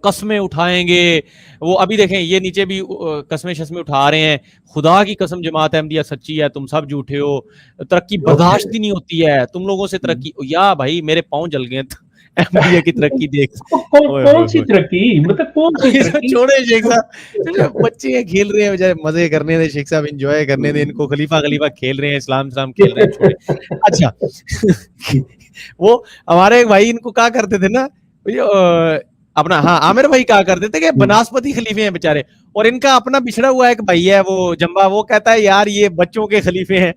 قسمیں اٹھائیں گے. وہ ابھی دیکھیں یہ نیچے بھی قسمیں شسمیں اٹھا رہے ہیں. خدا کی قسم جماعت احمدیہ سچی ہے، تم سب جھوٹے ہو، ترقی برداشت ہی نہیں ہوتی ہے تم لوگوں سے ترقی. یا بھائی میرے پاؤں جل گئے احمدیہ کی ترقی دیکھ. کون سی ترقی، مطلب کون سی ترقی؟ چھوڑے شیخ صاحب، بچے کھیل رہے ہیں بجائے مزے کرنے دے شیخ صاحب، انجوائے کرنے دے ان کو. خلیفہ کھیل رہے ہیں، اسلام کھیل رہے ہیں، چھوڑے. اچھا وہ ہمارے ایک بھائی ان کو کہا کرتے تھے نا اپنا، ہاں عامر بھائی کہا کرتے تھے کہ بناسپتی خلیفے ہیں بیچارے، اور ان کا اپنا بچھڑا ہوا ایک بھائی ہے وہ جمبا، وہ کہتا ہے یار یہ بچوں کے خلیفے ہیں،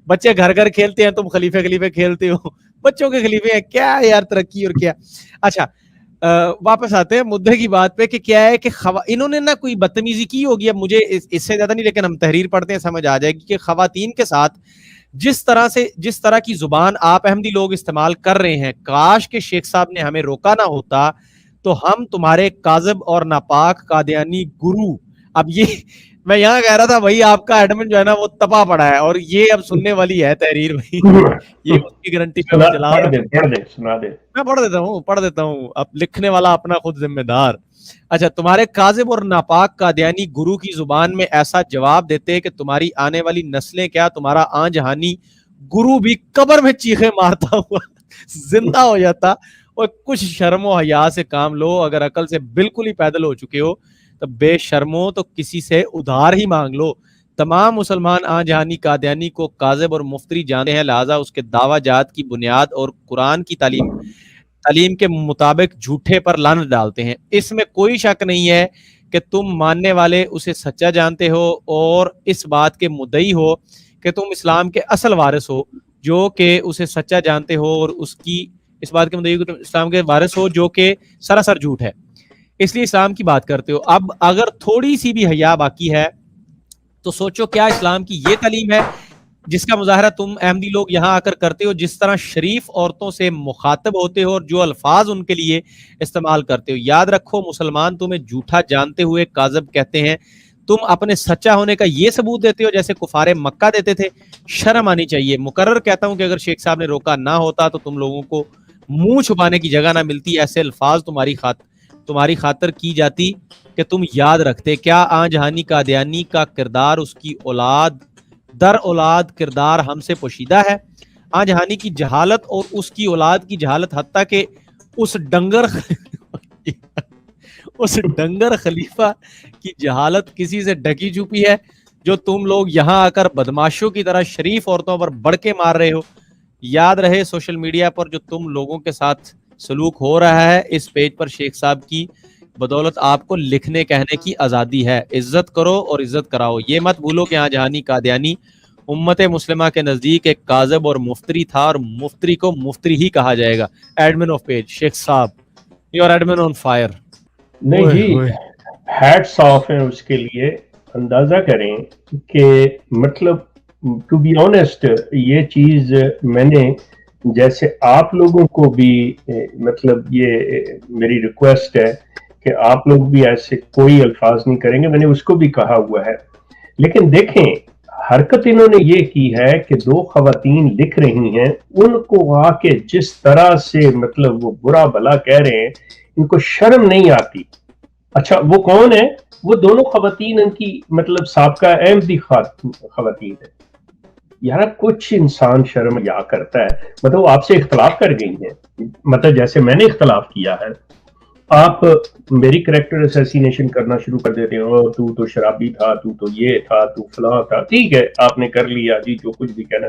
بچے گھر گھر کھیلتے ہیں، تم خلیفے کھیلتے ہو، بچوں کے خلیفے ہیں کیا یار، ترقی اور کیا. اچھا واپس آتے ہیں مدعے کی بات پہ کہ کیا ہے کہ انہوں نے نا کوئی بدتمیزی کی ہوگی. اب مجھے اس سے زیادہ نہیں، لیکن ہم تحریر پڑھتے ہیں سمجھ آ جائے گی کہ خواتین کے ساتھ جس طرح کی زبان آپ احمدی لوگ استعمال کر رہے ہیں، کاش کہ شیخ صاحب نے ہمیں روکا نہ ہوتا تو ہم تمہارے کاذب اور ناپاک قادیانی گرو. اب یہ میں یہاں کہہ رہا تھا بھائی آپ کا ایڈمن جو ہے نا وہ تپا پڑا ہے، اور یہ اب سننے والی ہے تحریر بھائی، یہ اس کی گارنٹی پہ میں چلا رہا ہوں. میں پڑھ دیتا ہوں اب لکھنے والا اپنا خود ذمہ دار. اچھا تمہارے کاذب اور ناپاک قادیانی گرو کی زبان میں ایسا جواب دیتے کہ تمہاری آنے والی نسلیں کیا تمہارا آن جہانی گرو بھی قبر میں چیخے مارتا ہوا زندہ ہو جاتا. اور کچھ شرم و حیا سے کام لو، اگر عقل سے بالکل ہی پیدل ہو چکے ہو تو بے شرمو تو کسی سے ادھار ہی مانگ لو. تمام مسلمان آن جہانی قادیانی کو کاذب اور مفتری جانتے ہیں، لہٰذا اس کے دعویٰ جات کی بنیاد اور قرآن کی تعلیم کے مطابق جھوٹے پر لعنت ڈالتے ہیں. اس میں کوئی شک نہیں ہے کہ تم ماننے والے اسے سچا جانتے ہو اور اس بات کے مدعی ہو کہ تم اسلام کے اصل وارث ہو، جو کہ اسے سچا جانتے ہو، اور اس بات کے مدعی ہو کہ تم اسلام کے وارث ہو جو کہ سراسر جھوٹ ہے، اس لیے اسلام کی بات کرتے ہو. اب اگر تھوڑی سی بھی حیا باقی ہے تو سوچو کیا اسلام کی یہ تعلیم ہے جس کا مظاہرہ تم احمدی لوگ یہاں آ کر کرتے ہو، جس طرح شریف عورتوں سے مخاطب ہوتے ہو اور جو الفاظ ان کے لیے استعمال کرتے ہو. یاد رکھو مسلمان تمہیں جھوٹا جانتے ہوئے کاذب کہتے ہیں، تم اپنے سچا ہونے کا یہ ثبوت دیتے ہو جیسے کفار مکہ دیتے تھے. شرم آنی چاہیے. مقرر کہتا ہوں کہ اگر شیخ صاحب نے روکا نہ ہوتا تو تم لوگوں کو منہ چھپانے کی جگہ نہ ملتی. ایسے الفاظ تمہاری خاطر کی جاتی کہ تم یاد رکھتے. کیا آن جہانی قادیانی کا کردار اس کی اولاد در اولاد کردار ہم سے پوشیدہ ہے؟ آن جہانی کی جہالت اور اس کی اولاد کی جہالت حتیٰ کہ اس ڈنگر خلیفہ کی جہالت کسی سے ڈھکی چھپی ہے جو تم لوگ یہاں آ کر بدماشوں کی طرح شریف عورتوں پر بڑکے مار رہے ہو. یاد رہے سوشل میڈیا پر جو تم لوگوں کے ساتھ سلوک ہو رہا ہے، اس پیج پر شیخ صاحب کی بدولت آپ کو لکھنے کہنے کی آزادی ہے. عزت کرو اور عزت کراؤ. یہ مت بھولو کہ آن جہانی قادیانی امت مسلمہ کے نزدیک ایک کاذب اور مفتری تھا، اور مفتری کو مفتری ہی کہا جائے گا. ایڈمن آف پیج شیخ صاحب، you are admin on fire. نہیں جی، ہیٹس آف ہیں اس کے لیے. اندازہ کریں کہ مطلب ٹو بی آنیسٹ یہ چیز میں نے، جیسے آپ لوگوں کو بھی مطلب یہ میری ریکویسٹ ہے کہ آپ لوگ بھی ایسے کوئی الفاظ نہیں کریں گے، میں نے اس کو بھی کہا ہوا ہے. لیکن دیکھیں حرکت انہوں نے یہ کی ہے کہ دو خواتین لکھ رہی ہیں، ان کو آ کے جس طرح سے مطلب وہ برا بھلا کہہ رہے ہیں، ان کو شرم نہیں آتی. اچھا وہ کون ہے؟ وہ دونوں خواتین ان کی مطلب سابقہ احمدی خواتین ہے. یار کچھ انسان شرم یا کرتا ہے. مطلب آپ سے اختلاف کر گئی ہیں، مطلب جیسے میں نے اختلاف کیا ہے، آپ میری کریکٹر اسیسینیشن کرنا شروع کر دیتے ہو، تو شرابی تھا، تو یہ تھا، تو فلاں تھا. ٹھیک ہے آپ نے کر لیا جی جو کچھ بھی کہنا.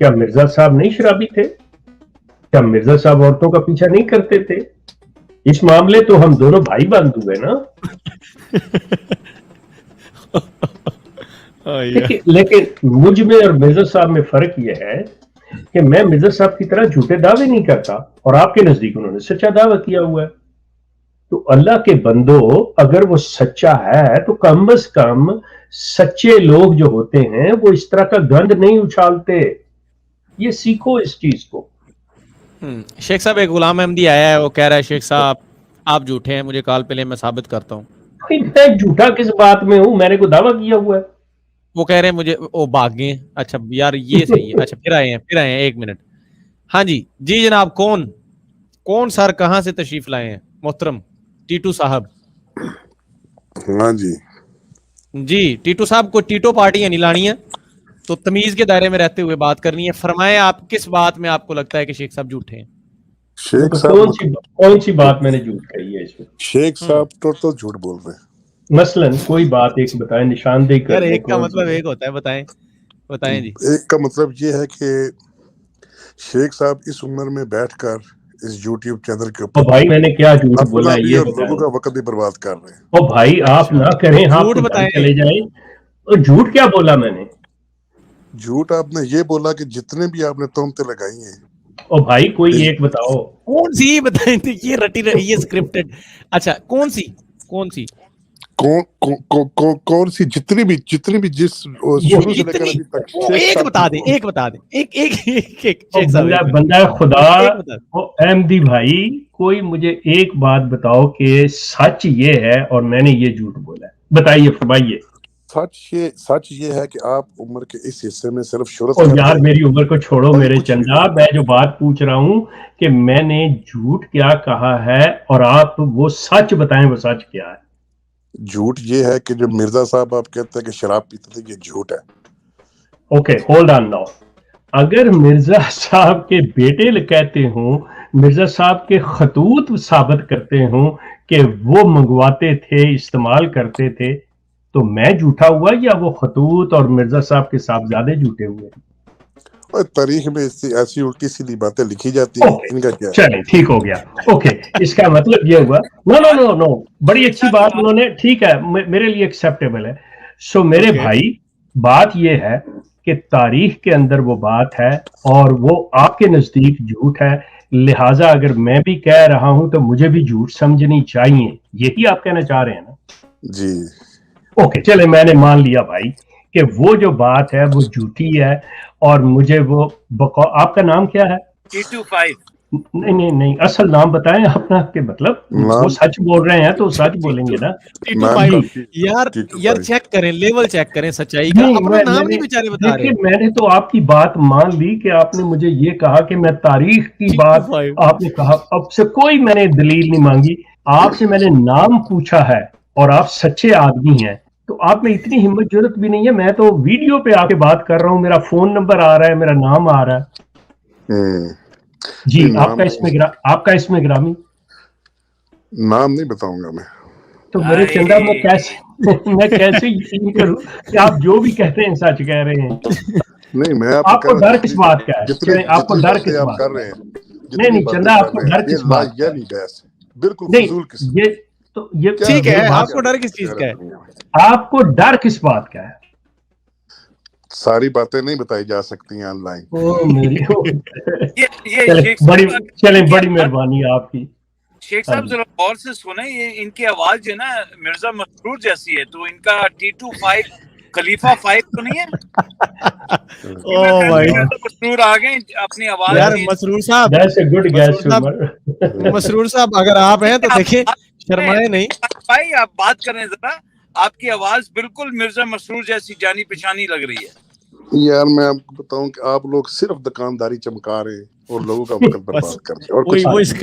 کیا مرزا صاحب نہیں شرابی تھے؟ کیا مرزا صاحب عورتوں کا پیچھا نہیں کرتے تھے؟ اس معاملے تو ہم دونوں بھائی بند ہوئے نا. لیکن مجھ میں اور مرزا صاحب میں فرق یہ ہے کہ میں مرزا صاحب کی طرح جھوٹے دعوے نہیں کرتا، اور آپ کے نزدیک انہوں نے سچا دعویٰ کیا ہوا ہے. تو اللہ کے بندو اگر وہ سچا ہے تو کم از کم سچے لوگ جو ہوتے ہیں وہ اس طرح کا گند نہیں اچھالتے. یہ سیکھو اس چیز کو. شیخ صاحب ایک غلام احمدی آیا ہے، وہ کہہ رہا ہے شیخ صاحب آپ جھوٹے ہیں، مجھے کال پہ لیں میں ثابت کرتا ہوں. میں جھوٹا کس بات میں ہوں؟ میں نے کوئی دعویٰ کیا ہوا ہے؟ وہ کہہ رہے ہیں مجھے وہ بھاگ گئے. اچھا یار یہ صحیح ہے. اچھا پھر آئے ہیں 1 منٹ. ہاں جی جناب کون سر کہاں سے تشریف لائے ہیں محترم ٹیٹو صاحب؟ ہاں جی ٹیٹو صاحب کو ٹیٹو پارٹیاں نہیں لانی ہے تو تمیز کے دائرے میں رہتے ہوئے بات کرنی ہے. فرمائیں آپ کس بات میں آپ کو لگتا ہے کہ شیخ صاحب جھوٹے ہیں؟ شیخ صاحب کون سی بات میں نے جھوٹ کہی ہے اس میں؟ شیخ صاحب تو جھوٹ بول رہے ہیں. مثلاً کوئی بات ایک بتائیں, نشاندہی کر ایک کا مطلب ایک ہوتا ہے. بتائیں جی. ایک کا مطلب یہ ہے کہ شیخ صاحب اس عمر میں بیٹھ کر اس یوٹیوب چینل کے اوپر بھائی میں نے کیا جھوٹ بولا ہے بھی یہ اور بتائیں. لوگوں کا وقت بھی برباد کر رہے ہیں. او بھائی آپ نہ کریں, آپ جھوٹ تو بتائیں. چلے جائیں. اور جھوٹ کیا بولا میں نے؟ جھوٹ آپ نے یہ بولا کہ جتنے بھی آپ نے تہمتیں لگائی ہیں. او بھائی کوئی ایک بتاؤ. کون سی بتائیں تھی یہ رٹی یہ اسکرپٹڈ. اچھا کون سی کون سی جتنی بھی جس شروع سے لے کر ابھی تک ایک بتا دیں. ایک بندہ خدا احمدی بھائی کوئی مجھے ایک بات بتاؤ کہ سچ یہ ہے اور میں نے یہ جھوٹ بولا ہے, بتائیے فرمائیے. سچ یہ ہے کہ آپ عمر کے اس حصے میں صرف شہرت اور کرتے یار ہیں. میری عمر کو چھوڑو میرے کچھ نہیں چندا, میں جو بات پوچھ رہا ہوں کہ میں نے جھوٹ کیا کہا ہے اور آپ وہ سچ بتائیں وہ سچ کیا ہے. جھوٹ یہ ہے کہ جو مرزا صاحب آپ کہتے ہیں کہ شراب پیتے تھے, یہ جھوٹ ہے. Okay hold on now. اگر مرزا صاحب کے بیٹے کہتے ہوں, مرزا صاحب کے خطوط ثابت کرتے ہوں کہ وہ منگواتے تھے استعمال کرتے تھے, تو میں جھوٹا ہوا یا وہ خطوط اور مرزا صاحب کے صاحبزادے جھوٹے ہوئے؟ اور تاریخ میں ایسی الٹی سیدھی باتیں لکھی جاتی ہیں, ان کا کیا؟ چلیں ٹھیک ہو گیا. اوکے اس کا مطلب یہ ہوا نو بڑی اچھی بات انہوں نے, ٹھیک ہے میرے لیے ایکسیپٹیبل ہے. سو میرے بھائی بات یہ ہے کہ تاریخ کے اندر وہ بات ہے اور وہ آپ کے نزدیک جھوٹ ہے, لہٰذا اگر میں بھی کہہ رہا ہوں تو مجھے بھی جھوٹ سمجھنی چاہیے, یہی آپ کہنا چاہ رہے ہیں نا؟ جی اوکے چلے میں نے مان لیا بھائی کہ وہ جو بات ہے وہ جھوٹی ہے اور مجھے وہ آپ کا نام کیا ہے؟ نہیں اصل نام بتائیں اپنا, کہ مطلب وہ سچ بول رہے ہیں تو سچ بولیں گے نا. یار چیک کریں, لیول چیک کریں سچائی کا, اپنا نام نہیں بیچارے بتا رہے. میں نے تو آپ کی بات مان لی کہ آپ نے مجھے یہ کہا کہ میں تاریخ کی بات آپ نے کہا, اب سے کوئی میں نے دلیل نہیں مانگی, آپ سے میں نے نام پوچھا ہے اور آپ سچے آدمی ہیں, تو آپ میں اتنی ہمت جرت بھی نہیں ہے. میں تو ویڈیو پہ آ کے بات کر رہا ہوں, میرا فون نمبر آ رہا ہے, میرا نام آ رہا ہے. جی آپ کا اس میں گرامی نام نہیں بتاؤں گا میں. تو میرے چندا میں کیسے یقین کروں کہ آپ جو بھی کہتے ہیں سچ کہہ رہے ہیں؟ نہیں میں آپ کو ڈر کس بات کا ہے؟ آپ کو ڈر کس بات کا ہے؟ نہیں چندا آپ کو ڈر کس بات کا ہے؟ بالکل فضول قسم. یہ تو یہ ٹھیک ہے, آپ کو ڈر کس چیز کا ہے؟ آپ کو ڈر کس بات کا ہے؟ ساری باتیں نہیں بتائی جا سکتی ہیں آن لائن. چلیں بڑی مہربانی آپ کی. شیخ صاحب ذرا غور سے سنیں, یہ ان کی آواز جو ہے نا مرزا مسرور جیسی ہے, تو ان کا T25 خلیفہ 5 تو نہیں ہے؟ مسرور آ گئے اپنی آواز. یار مسرور صاحب اگر آپ ہیں تو دیکھیں شرمائے نہیں بھائی, آپ بات کریں ذرا, آپ کی آواز بالکل مرزا مسرور جیسی جانی پہچانی لگ رہی ہے. یار میں آپ کو بتاؤں کہ آپ لوگ صرف دکانداری چمکا رہے ہیں اور لوگوں کا وقت برباد کرتے ہیں, اور کچھ.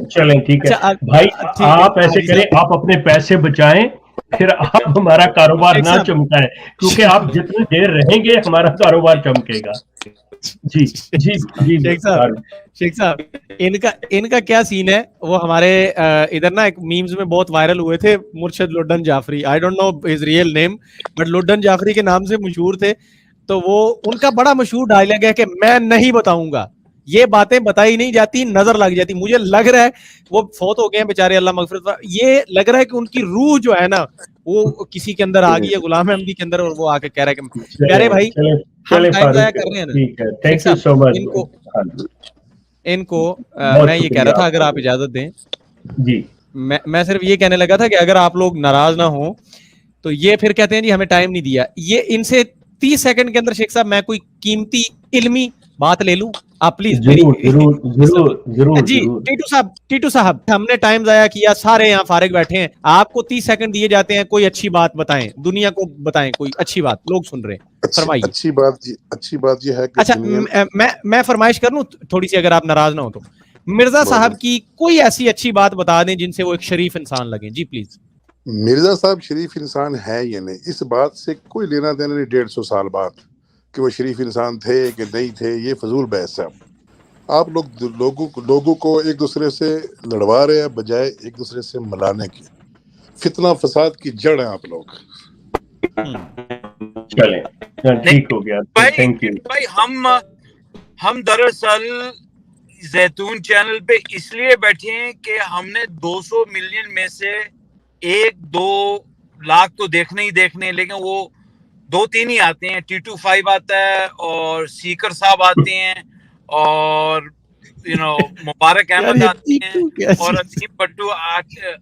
چلیں ٹھیک ہے بھائی, آپ ایسے کریں, آپ اپنے پیسے بچائیں, پھر آپ ہمارا کاروبار نہ چمکائیں, کیونکہ آپ جتنی دیر رہیں گے ہمارا کاروبار چمکے گا. جی شیخ صاحب ان کا کیا سین ہے؟ وہ ہمارے ادھر نا ایک میمز میں بہت وائرل ہوئے تھے, Murshid Lodhan Jafri, I don't know his real name, but Lodhan Jafri کے نام سے مشہور تھے. تو وہ ان کا بڑا مشہور ڈائلاگ ہے کہ میں نہیں بتاؤں گا, یہ باتیں بتائی نہیں جاتی, نظر لگ جاتی. مجھے لگ رہا ہے وہ فوت ہو گئے ہیں بیچارے, اللہ مغفرت, یہ لگ رہا ہے کہ ان کی روح جو ہے نا وہ کسی کے اندر آ گئی ہے, غلام احمدی کے اندر, اور وہ آ کے کہہ رہا ہے کہ پیارے بھائی ہم ٹائم ضائع کر رہے ہیں نا. ان کو میں یہ کہہ رہا تھا, اگر آپ اجازت دیں, جی میں صرف یہ کہنے لگا تھا کہ اگر آپ لوگ ناراض نہ ہوں تو یہ پھر کہتے ہیں جی ہمیں ٹائم نہیں دیا. یہ ان سے 30 سیکنڈ کے اندر شیخ صاحب میں کوئی قیمتی علمی بات لے لوں آپ پلیز؟ جی ٹیٹو صاحب ہم نے ٹائم ضائع کیا, سارے یہاں فارغ بیٹھے ہیں, آپ کو 30 سیکنڈ دیے جاتے ہیں, کوئی اچھی بات بتائیں, دنیا کو بتائیں کوئی اچھی بات, لوگ سن رہے ہیں, فرمائیے. اچھی بات یہ ہے کہ اچھا میں فرمائش کر لوں تھوڑی سی, اگر آپ ناراض نہ ہو تو مرزا صاحب کی کوئی ایسی اچھی بات بتا دیں جن سے وہ ایک شریف انسان لگیں. جی پلیز. مرزا صاحب شریف انسان ہے یا نہیں, اس بات سے کوئی لینا دینا نہیں 150 سال بعد کہ وہ شریف انسان تھے کہ نہیں تھے, یہ فضول بحث ہے. آپ لوگوں کو ایک دوسرے سے لڑوا رہے ہیں بجائے ایک دوسرے سے ملانے کی. فتنہ فساد کی جڑ ہیں آپ لوگ. چلیں ٹھیک ہو گیا, تھینک یو بھائی. ہم دراصل زیتون چینل پہ اس لیے بیٹھے ہیں کہ ہم نے 200 ملین میں سے 1-2 لاکھ تو دیکھنے ہی دیکھنے, لیکن وہ 2-3 ہی آتے ہیں. ٹیٹو 5 آتا ہے اور سیکر صاحب آتے ہیں اور مبارک احمد آتے ہیں اور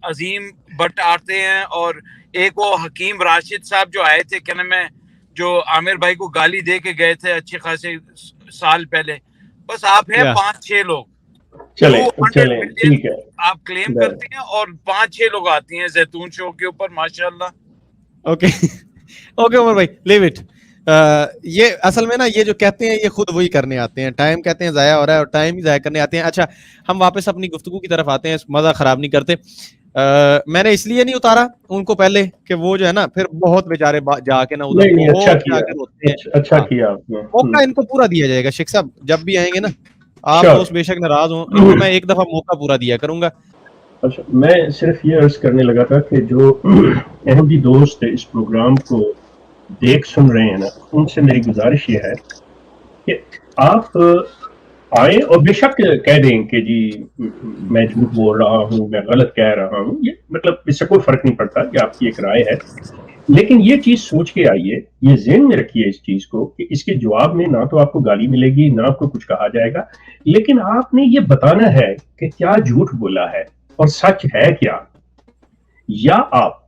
عظیم بٹ آتے ہیں, اور ایک وہ حکیم راشد صاحب جو آئے تھے, کیا نام ہے, جو عامر بھائی کو گالی دے کے گئے تھے اچھے خاصے سال پہلے. بس آپ ہیں 5-6 لوگ. چلیں ٹھیک ہے, آپ کلیم کرتے ہیں اور 5-6 لوگ آتے ہیں زیتون شو کے اوپر, ماشاءاللہ. اوکے عمر بھائی, لیو اٹ. یہ اصل میں نا یہ جو کہتے ہیں یہ خود وہی کرنے آتے ہیں, ٹائم کہتے ہیں ضائع ہو رہا ہے اور ٹائم ہی ضائع کرنے آتے ہیں. اچھا ہم واپس اپنی گفتگو کی طرف آتے ہیں, مزہ خراب نہیں کرتے. میں نے اس لیے نہیں اتارا ان کو پہلے کہ وہ جو ہے نا پھر بہت بیچارے جا کے نا اچھا کیا موقع ان کو پورا دیا جائے گا. شیخ صاحب جب بھی آئیں گے نا, آپ دوست بے شک ناراض ہوں, ان کو میں ایک دفعہ موقع پورا دیا کروں گا. اچھا میں صرف یہ عرض کرنے لگا تھا کہ جو احمدی دوست اس پروگرام کو دیکھ سن رہے ہیں نا, ان سے میری گزارش یہ ہے کہ آپ آئیں اور بے شک کہہ دیں کہ جی میں جھوٹ بول رہا ہوں, میں غلط کہہ رہا ہوں, یہ مطلب اس سے کوئی فرق نہیں پڑتا کہ آپ کی ایک رائے ہے. لیکن یہ چیز سوچ کے آئیے, یہ ذہن میں رکھیے اس چیز کو کہ اس کے جواب میں نہ تو آپ کو گالی ملے گی, نہ آپ کو کچھ کہا جائے گا, لیکن آپ نے یہ بتانا ہے کہ کیا جھوٹ بولا ہے اور سچ ہے کیا. یا آپ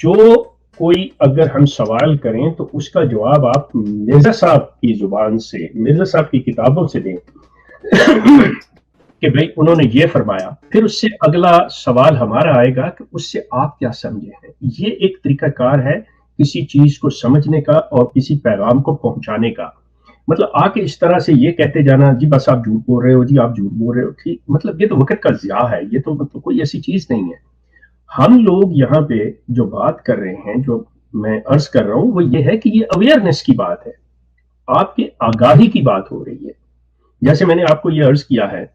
جو کوئی اگر ہم سوال کریں تو اس کا جواب آپ مرزا صاحب کی زبان سے, مرزا صاحب کی کتابوں سے دیں کہ بھئی انہوں نے یہ فرمایا. پھر اس سے اگلا سوال ہمارا آئے گا کہ اس سے آپ کیا سمجھے ہیں. یہ ایک طریقہ کار ہے کسی چیز کو سمجھنے کا اور کسی پیغام کو پہنچانے کا. مطلب آ کے اس طرح سے یہ کہتے جانا جی بس آپ جھوٹ بول رہے ہو, جی آپ جھوٹ بول رہے ہو, ٹھیک, مطلب یہ تو وقت کا ضیاع ہے, یہ تو مطلب کوئی ایسی چیز نہیں ہے. ہم لوگ یہاں پہ جو بات کر رہے ہیں, جو میں عرض کر رہا ہوں, وہ یہ ہے کہ یہ اویئرنیس کی بات ہے, آپ کے آگاہی کی بات ہو رہی ہے. جیسے میں نے آپ کو یہ عرض کیا ہے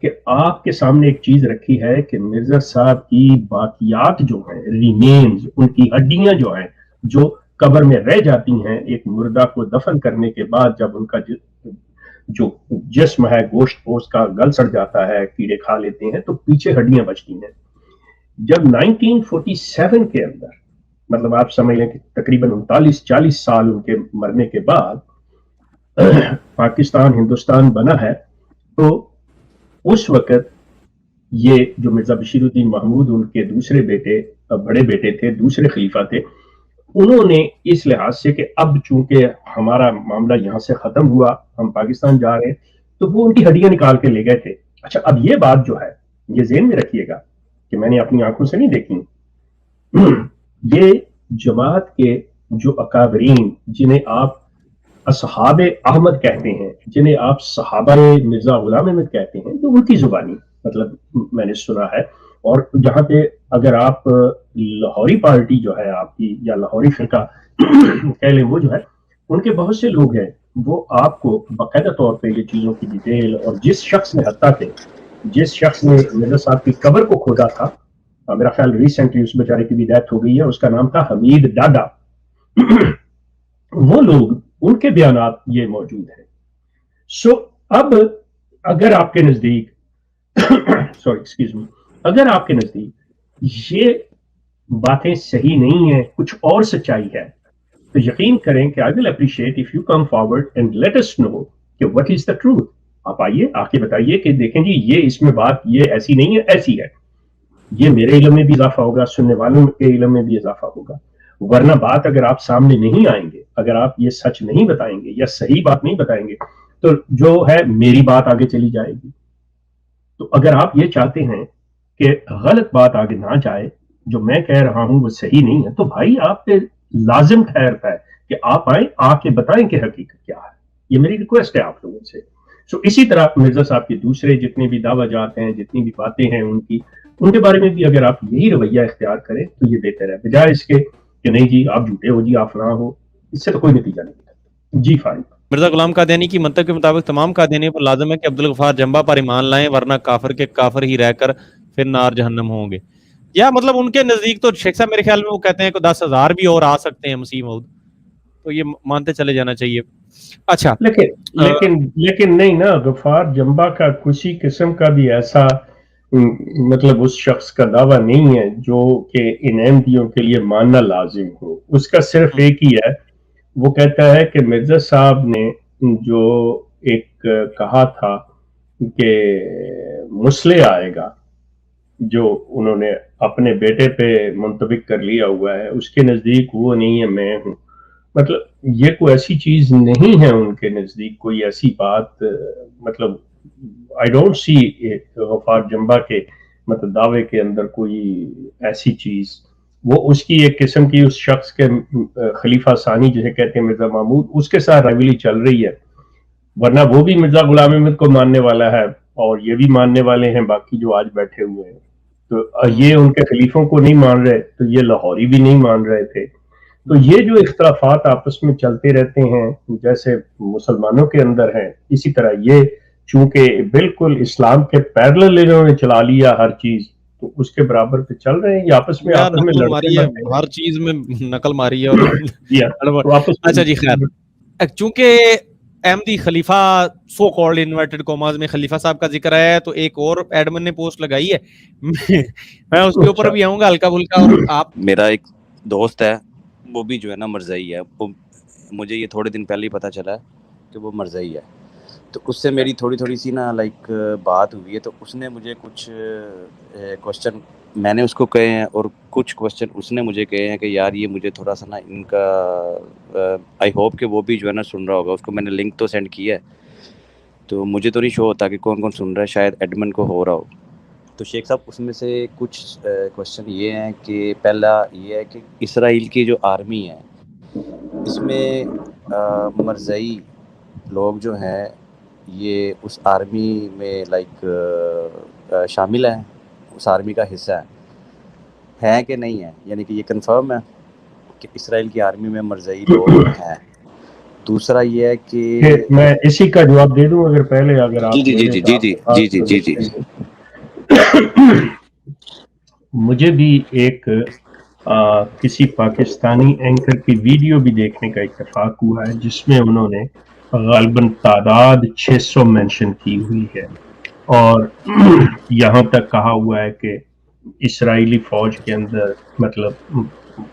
کہ آپ کے سامنے ایک چیز رکھی ہے کہ مرزا صاحب کی باقیات جو ہیں, ریمینز, ان کی ہڈیاں جو ہیں جو قبر میں رہ جاتی ہیں ایک مردہ کو دفن کرنے کے بعد, جب ان کا جو جسم ہے گوشت پوست کا گل سڑ جاتا ہے, کیڑے کھا لیتے ہیں, تو پیچھے ہڈیاں بچتی ہیں. جب 1947 کے اندر, مطلب آپ سمجھ لیں کہ تقریباً 39-40 سال ان کے مرنے کے بعد پاکستان ہندوستان بنا ہے, تو اس وقت یہ جو مرزا بشیر الدین محمود ان کے دوسرے بیٹے, بڑے بیٹے تھے, دوسرے خلیفہ تھے, انہوں نے اس لحاظ سے کہ اب چونکہ ہمارا معاملہ یہاں سے ختم ہوا, ہم پاکستان جا رہے ہیں, تو وہ ان کی ہڈیاں نکال کے لے گئے تھے. اچھا اب یہ بات جو ہے یہ ذہن میں رکھیے گا کہ میں نے اپنی آنکھوں سے نہیں دیکھی. یہ جماعت کے جو اکابرین, جنہیں آپ اصحاب احمد کہتے ہیں, جنہیں آپ صحابہ مرزا غلام احمد کہتے ہیں, جو ان کی زبانی مطلب میں نے سنا ہے. اور جہاں پہ اگر آپ لاہوری پارٹی جو ہے آپ کی, یا لاہوری فرقہ کہہ لیں, وہ جو ہے ان کے بہت سے لوگ ہیں, وہ آپ کو باقاعدہ طور پہ یہ چیزوں کی ڈیٹیل, اور جس شخص نے حتیٰ کہ جس شخص نے مرزا صاحب کی قبر کو کھودا تھا, میرا خیال ریسنٹلی اس بیچارے کی بھی ڈیتھ ہو گئی ہے, اس کا نام تھا حمید ڈاڈا, وہ لوگ, ان کے بیانات یہ موجود ہیں. سو اب اگر آپ کے نزدیک اگر آپ کے نزدیک یہ باتیں صحیح نہیں ہیں, کچھ اور سچائی ہے, تو یقین کریں کہ I will appreciate if you come forward and let us know کہ what is the truth. آپ آئیے, آ کے بتائیے کہ دیکھیں جی یہ اس میں بات یہ ایسی نہیں ہے, ایسی ہے. یہ میرے علم میں بھی اضافہ ہوگا, سننے والوں کے علم میں بھی اضافہ ہوگا. ورنہ بات اگر آپ سامنے نہیں آئیں گے, اگر آپ یہ سچ نہیں بتائیں گے یا صحیح بات نہیں بتائیں گے, تو جو ہے میری بات آگے چلی جائے گی. تو اگر آپ یہ چاہتے ہیں کہ غلط بات آگے نہ جائے, جو میں کہہ رہا ہوں وہ صحیح نہیں ہے, تو بھائی آپ پہ لازم ٹھہرتا ہے کہ آپ آئیں, آ کے بتائیں کہ حقیقت کیا ہے. یہ میری ریکویسٹ ہے آپ لوگوں سے. سو اسی طرح مرزا صاحب کے دوسرے جتنے بھی دعویٰ جات ہیں, جتنی بھی باتیں ہیں ان کے بارے میں بھی اگر آپ یہی رویہ اختیار کریں تو یہ بہتر ہے, بجائے اس کے کہ نہیں جی آپ جھوٹے ہو, جی آپ فلاں ہو. اس سے تو کوئی نتیجہ نہیں نکلتا. جی فارغ. مرزا غلام قادیانی کی منطق کے مطابق تمام قادیانیوں پر لازم ہے کہ عبدالغفار جنبہ پر ایمان لائیں, ورنہ کافر کے کافر ہی رہ کر پھر نار جہنم ہوں گے. یا مطلب ان کے نزدیک تو شیخ صاحب میرے خیال میں وہ کہتے ہیں کہ 10,000 بھی اور آ سکتے ہیں مسیح موعود, تو یہ مانتے چلے جانا چاہیے. اچھا لیکن نہیں نا, غفار جنبہ کا کسی قسم کا بھی ایسا مطلب اس شخص کا دعویٰ نہیں ہے جو کہ ان احمدیوں کے لیے ماننا لازم ہو. اس کا صرف ایک ہی ہے, وہ کہتا ہے کہ مرزا صاحب نے جو ایک کہا تھا کہ مسلح آئے گا, جو انہوں نے اپنے بیٹے پہ منطبق کر لیا ہوا ہے, اس کے نزدیک وہ نہیں ہے, میں ہوں. مطلب یہ کوئی ایسی چیز نہیں ہے ان کے نزدیک, کوئی ایسی بات, مطلب I don't see غفار جنبہ کے مطلب دعوے کے اندر کوئی ایسی چیز. وہ اس کی ایک قسم کی اس شخص کے خلیفہ ثانی جسے کہتے ہیں مرزا محمود, اس کے ساتھ ریولی چل رہی ہے, ورنہ وہ بھی مرزا غلام احمد کو ماننے والا ہے اور یہ بھی ماننے والے ہیں باقی جو آج بیٹھے ہوئے ہیں. تو یہ ان کے خلیفوں کو نہیں مان رہے, تو یہ لاہوری بھی نہیں مان رہے تھے. تو یہ جو اختلافات آپس میں چلتے رہتے ہیں جیسے مسلمانوں کے اندر ہیں, اسی طرح یہ چونکہ بالکل اسلام کے پیرلل انہوں نے چلا لیا ہر چیز, تو اس کے برابر پہ چل رہے ہیں. یہ آپس میں لڑتے ہیں, ہر چیز میں نقل ماری ہے. اور اچھا جی خیر, چونکہ احمدی خلیفہ سو کالڈ انورٹڈ کوماز میں خلیفہ صاحب کا ذکر ہے, تو ایک اور ایڈمن نے پوسٹ لگائی ہے, میں اس کے اوپر بھی آؤں گا ہلکا پھلکا. اور آپ, میرا ایک دوست ہے وہ بھی جو ہے نا مرزائی ہے, مجھے یہ تھوڑے دن پہلے ہی پتہ چلا ہے کہ وہ مرزائی ہے. تو اس سے میری تھوڑی سی نا لائک بات ہوئی ہے, تو اس نے مجھے کچھ کوشچن میں نے اس کو کہے ہیں اور کچھ کوشچن اس نے مجھے کہے ہیں کہ یار یہ مجھے تھوڑا سا نا ان کا آئی ہوپ کہ وہ بھی جو ہے نا سن رہا ہوگا. اس کو میں نے لنک تو سینڈ کیا ہے, تو مجھے تو نہیں شو ہوتا کہ کون کون سن رہا ہے, شاید ایڈمن کو ہو رہا ہو. تو شیخ صاحب اس میں سے کچھ کوشچن یہ ہیں کہ پہلا یہ ہے کہ اسرائیل کی جو آرمی ہے اس میں مرزائی لوگ جو ہیں یہ اس آرمی میں لائک شامل ہیں, اس آرمی کا حصہ ہیں کہ نہیں ہے, یعنی کہ یہ کنفرم ہے کہ اسرائیل کی آرمی میں مرزائی لوگ ہیں. دوسرا یہ ہے کہ میں اسی کا جواب دے دوں اگر پہلے اگر آپ جی مجھے بھی ایک کسی پاکستانی اینکر کی ویڈیو بھی دیکھنے کا اتفاق ہوا ہے جس میں انہوں نے غالباً تعداد 600 مینشن کی ہوئی ہے, اور یہاں تک کہا ہوا ہے کہ اسرائیلی فوج کے اندر مطلب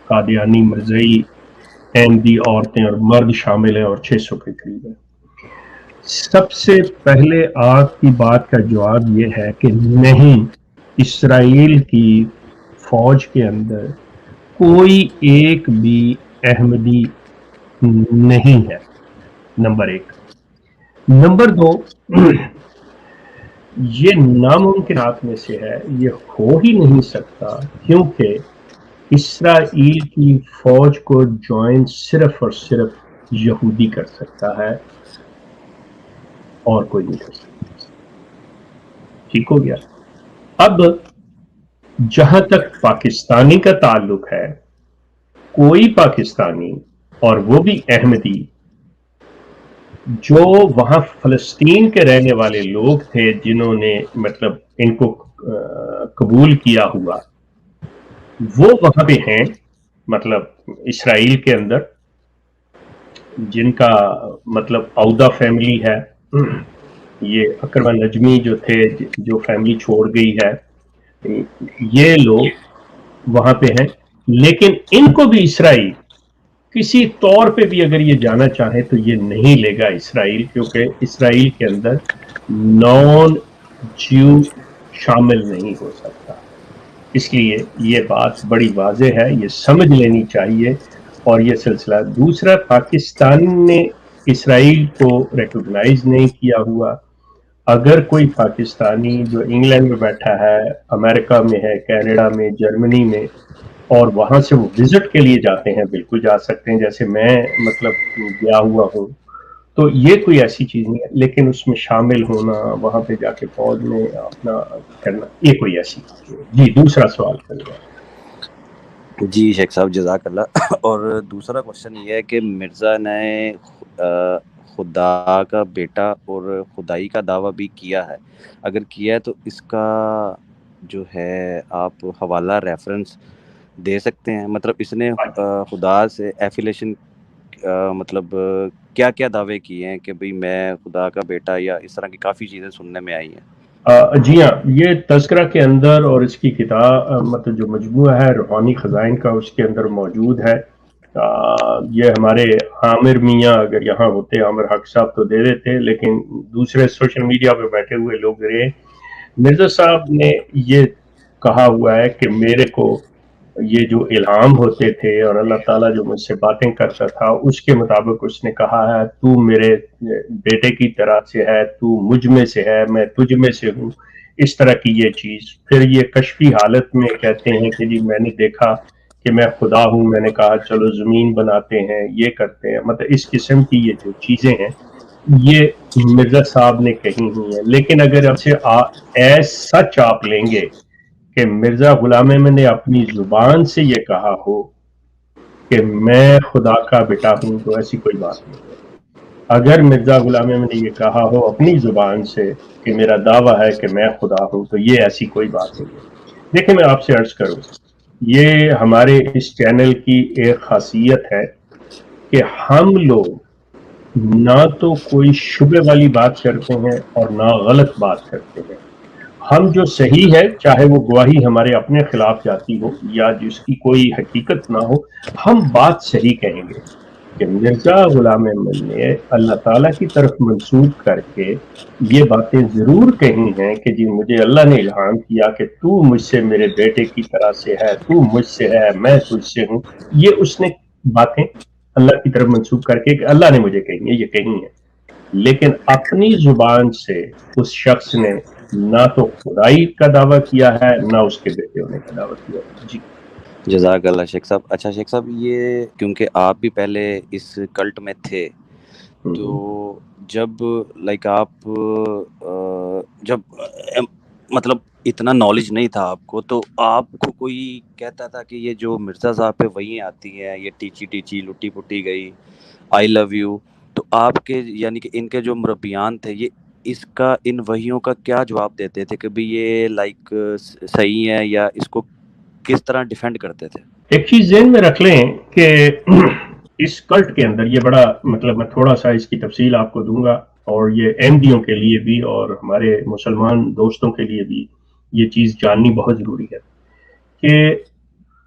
قادیانی, مرزائی, احمدی عورتیں اور مرد شامل ہیں اور 600 کے قریب ہیں. سب سے پہلے آپ کی بات کا جواب یہ ہے کہ نہیں, اسرائیل کی فوج کے اندر کوئی ایک بھی احمدی نہیں ہے, نمبر 1. نمبر 2, یہ ناممکنات میں سے ہے, یہ ہو ہی نہیں سکتا کیونکہ اسرائیل کی فوج کو جوائن صرف اور صرف یہودی کر سکتا ہے اور کوئی نہیں کر سکتا. ٹھیک ہو گیا. اب جہاں تک پاکستانی کا تعلق ہے, کوئی پاکستانی اور وہ بھی احمدی جو وہاں فلسطین کے رہنے والے لوگ تھے جنہوں نے مطلب ان کو قبول کیا ہوا, وہ وہاں پہ ہیں مطلب اسرائیل کے اندر, جن کا مطلب عودہ فیملی ہے, یہ اکرم نجمی جو تھے جو فیملی چھوڑ گئی ہے, یہ لوگ وہاں پہ ہیں. لیکن ان کو بھی اسرائیل کسی طور پہ بھی اگر یہ جانا چاہے تو یہ نہیں لے گا اسرائیل, کیونکہ اسرائیل کے اندر نان جیو شامل نہیں ہو سکتا. اس لیے یہ بات بڑی واضح ہے, یہ سمجھ لینی چاہیے اور یہ سلسلہ. دوسرا, پاکستان نے اسرائیل کو ریکگنائز نہیں کیا ہوا. اگر کوئی پاکستانی جو انگلینڈ میں بیٹھا ہے، امریکہ میں ہے، کینیڈا میں، جرمنی میں، اور وہاں سے وہ وزٹ کے لیے جاتے ہیں، بالکل جا سکتے ہیں جیسے میں مطلب گیا ہوا ہوں، تو یہ کوئی ایسی چیز نہیں ہے. لیکن اس میں شامل ہونا، وہاں پہ جا کے فوج میں اپنا کرنا، یہ کوئی ایسی بات نہیں. جی دوسرا سوال کریں. جی شیخ صاحب جزاک اللہ. اور دوسرا کوشچن یہ ہے کہ مرزا نے خدا کا بیٹا اور خدائی کا دعویٰ بھی کیا ہے، اگر کیا ہے تو اس کا جو ہے آپ حوالہ ریفرنس دے سکتے ہیں؟ مطلب اس نے خدا سے ایفیلیشن مطلب کیا کیا دعوے کیے ہیں کہ بھئی میں خدا کا بیٹا، یا اس طرح کی کافی چیزیں سننے میں آئی ہیں. جی ہاں، یہ تذکرہ کے اندر اور اس کی کتاب مطلب جو مجموعہ ہے روحانی خزائن کا، اس کے اندر موجود ہے. یہ ہمارے عامر میاں اگر یہاں ہوتے، عامر حق صاحب تو دے دیتے، لیکن دوسرے سوشل میڈیا پہ بیٹھے ہوئے لوگ رہے. مرزا صاحب نے یہ کہا ہوا ہے کہ میرے کو یہ جو الہام ہوتے تھے اور اللہ تعالیٰ جو مجھ سے باتیں کرتا تھا، اس کے مطابق اس نے کہا ہے تو میرے بیٹے کی طرح سے ہے، تو مجھ میں سے ہے، میں تجھ میں سے ہوں، اس طرح کی یہ چیز. پھر یہ کشفی حالت میں کہتے ہیں کہ جی میں نے دیکھا کہ میں خدا ہوں، میں نے کہا چلو زمین بناتے ہیں، یہ کرتے ہیں. مطلب اس قسم کی یہ جو چیزیں ہیں یہ مرزا صاحب نے کہی ہوئی ہیں. لیکن اگر اب سے ایز سچ آپ لیں گے کہ مرزا غلام احمد نے اپنی زبان سے یہ کہا ہو کہ میں خدا کا بیٹا ہوں، تو ایسی کوئی بات نہیں ہے. اگر مرزا غلام احمد نے یہ کہا ہو اپنی زبان سے کہ میرا دعویٰ ہے کہ میں خدا ہوں، تو یہ ایسی کوئی بات نہیں ہے. دیکھیں میں آپ سے عرض کروں، یہ ہمارے اس چینل کی ایک خاصیت ہے کہ ہم لوگ نہ تو کوئی شبہ والی بات کرتے ہیں اور نہ غلط بات کرتے ہیں. ہم جو صحیح ہے، چاہے وہ گواہی ہمارے اپنے خلاف جاتی ہو یا جس کی کوئی حقیقت نہ ہو، ہم بات صحیح کہیں گے کہ مرزا غلام احمد نے اللہ تعالیٰ کی طرف منسوب کر کے یہ باتیں ضرور کہی ہیں کہ جی مجھے اللہ نے الہام کیا کہ تو مجھ سے میرے بیٹے کی طرح سے ہے، تو مجھ سے ہے، میں تجھ سے ہوں. یہ اس نے باتیں اللہ کی طرف منسوب کر کے کہ اللہ نے مجھے کہی ہیں، یہ کہی ہیں. لیکن اپنی زبان سے اس شخص نے نہ تو خدائی کا دعویٰ کیا ہے، نہ اس کے بیٹے ہونے کا دعویٰ کیا ہے. جی جزاک اللہ شیخ صاحب. اچھا شیخ صاحب، یہ کیونکہ آپ بھی پہلے اس کلٹ میں تھے، تو جب لائک آپ جب مطلب اتنا نالج نہیں تھا آپ کو، تو آپ کو کوئی کہتا تھا کہ یہ جو مرزا صاحب پہ وہی آتی ہیں، یہ ٹیچی ٹیچی لٹی پٹی گئی، آئی لو یو، تو آپ کے یعنی کہ ان کے جو مربیان تھے، یہ اس کا ان وحیوں کا کیا جواب دیتے تھے کہ بھی یہ لائک صحیح ہے، یا اس کو کس طرح ڈیفینڈ کرتے تھے؟ ایک چیز ذہن میں رکھ لیں کہ اس کلٹ کے اندر یہ بڑا مطلب میں تھوڑا سا اس کی تفصیل آپ کو دوں گا، اور یہ احمدیوں کے لیے بھی اور ہمارے مسلمان دوستوں کے لیے بھی یہ چیز جاننی بہت ضروری ہے کہ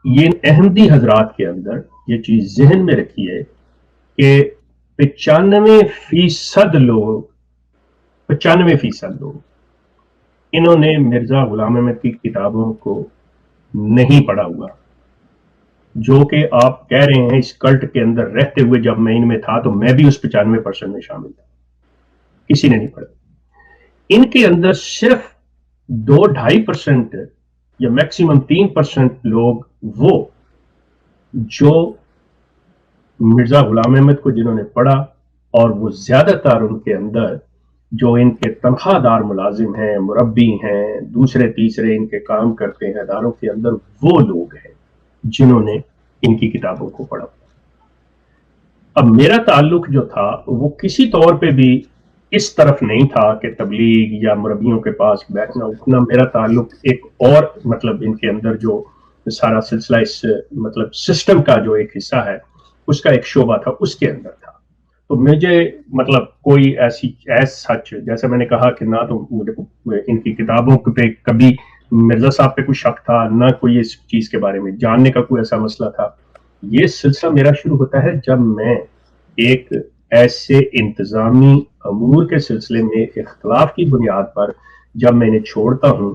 یہ احمدی حضرات کے اندر یہ چیز ذہن میں رکھیے کہ 95% لوگ انہوں نے مرزا غلام احمد کی کتابوں کو نہیں پڑھا ہوا. جو کہ آپ کہہ رہے ہیں اس کلٹ کے اندر رہتے ہوئے جب میں ان میں تھا تو میں بھی اس 95% میں شامل تھا، کسی نے نہیں پڑھا. ان کے اندر صرف 2-2.5% یا میکسیمم 3% لوگ وہ جو مرزا غلام احمد کو جنہوں نے پڑھا، اور وہ زیادہ تر ان کے اندر جو ان کے تنخواہ دار ملازم ہیں، مربی ہیں، دوسرے تیسرے ان کے کام کرتے ہیں اداروں کے اندر، وہ لوگ ہیں جنہوں نے ان کی کتابوں کو پڑھا. اب میرا تعلق جو تھا وہ کسی طور پہ بھی اس طرف نہیں تھا کہ تبلیغ یا مربیوں کے پاس بیٹھنا اٹھنا. میرا تعلق ایک اور مطلب ان کے اندر جو سارا سلسلہ اس مطلب سسٹم کا جو ایک حصہ ہے اس کا ایک شعبہ تھا، اس کے اندر تھا. تو مجھے مطلب کوئی ایسی سچ جیسے میں نے کہا کہ نہ تو مجھے ان کی کتابوں پہ کبھی مرزا صاحب پہ کوئی شک تھا، نہ کوئی اس چیز کے بارے میں جاننے کا کوئی ایسا مسئلہ تھا. یہ سلسلہ میرا شروع ہوتا ہے جب میں ایک ایسے انتظامی امور کے سلسلے میں اختلاف کی بنیاد پر جب میں انہیں چھوڑتا ہوں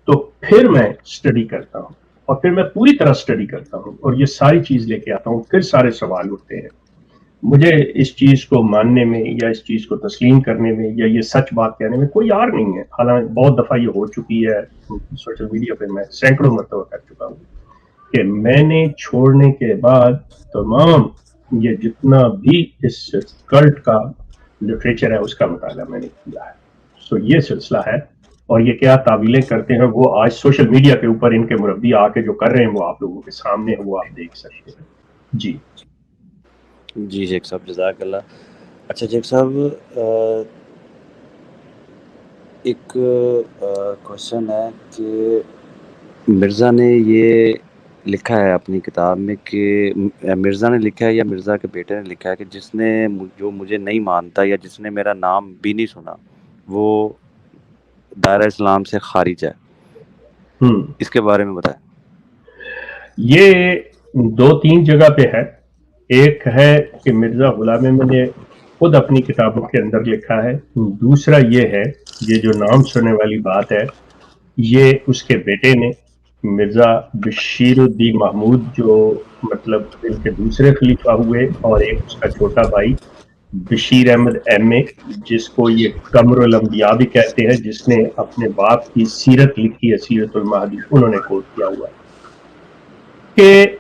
تو پھر میں سٹڈی کرتا ہوں، اور پھر میں پوری طرح سٹڈی کرتا ہوں اور یہ ساری چیز لے کے آتا ہوں. پھر سارے سوال اٹھتے ہیں. مجھے اس چیز کو ماننے میں یا اس چیز کو تسلیم کرنے میں یا یہ سچ بات کہنے میں کوئی یار نہیں ہے. حالانکہ بہت دفعہ یہ ہو چکی ہے سوشل میڈیا پہ، میں سینکڑوں مرتبہ کر چکا ہوں کہ میں نے چھوڑنے کے بعد تمام یہ جتنا بھی اس کلٹ کا لٹریچر ہے اس کا مطالعہ میں نے کیا ہے. سو یہ سلسلہ ہے، اور یہ کیا تعویلیں کرتے ہیں وہ آج سوشل میڈیا کے اوپر ان کے مربی آ کے جو کر رہے ہیں وہ آپ لوگوں کے سامنے ہے، وہ آپ دیکھ سکتے ہیں. جی جی شیخ صاحب جزاک اللہ. اچھا شیخ صاحب ایک کوشچن ہے کہ مرزا نے یہ لکھا ہے اپنی کتاب میں کہ مرزا نے لکھا ہے یا مرزا کے بیٹے نے لکھا ہے کہ جس نے جو مجھے نہیں مانتا یا جس نے میرا نام بھی نہیں سنا وہ دائرہ اسلام سے خارج ہے. اس کے بارے میں بتائیں. یہ 2-3 جگہ پہ ہے. ایک ہے کہ مرزا غلام احمد نے خود اپنی کتابوں کے اندر لکھا ہے. دوسرا یہ ہے، یہ جو نام سننے والی بات ہے یہ اس کے بیٹے نے، مرزا بشیر الدین محمود جو مطلب ان کے دوسرے خلیفہ ہوئے، اور ایک اس کا چھوٹا بھائی بشیر احمد ایم اے جس کو یہ قمر الانبیاء بھی کہتے ہیں، جس نے اپنے باپ کی سیرت لکھی ہے، سیرت المہدی، انہوں نے کوٹ کیا ہوا ہے کہ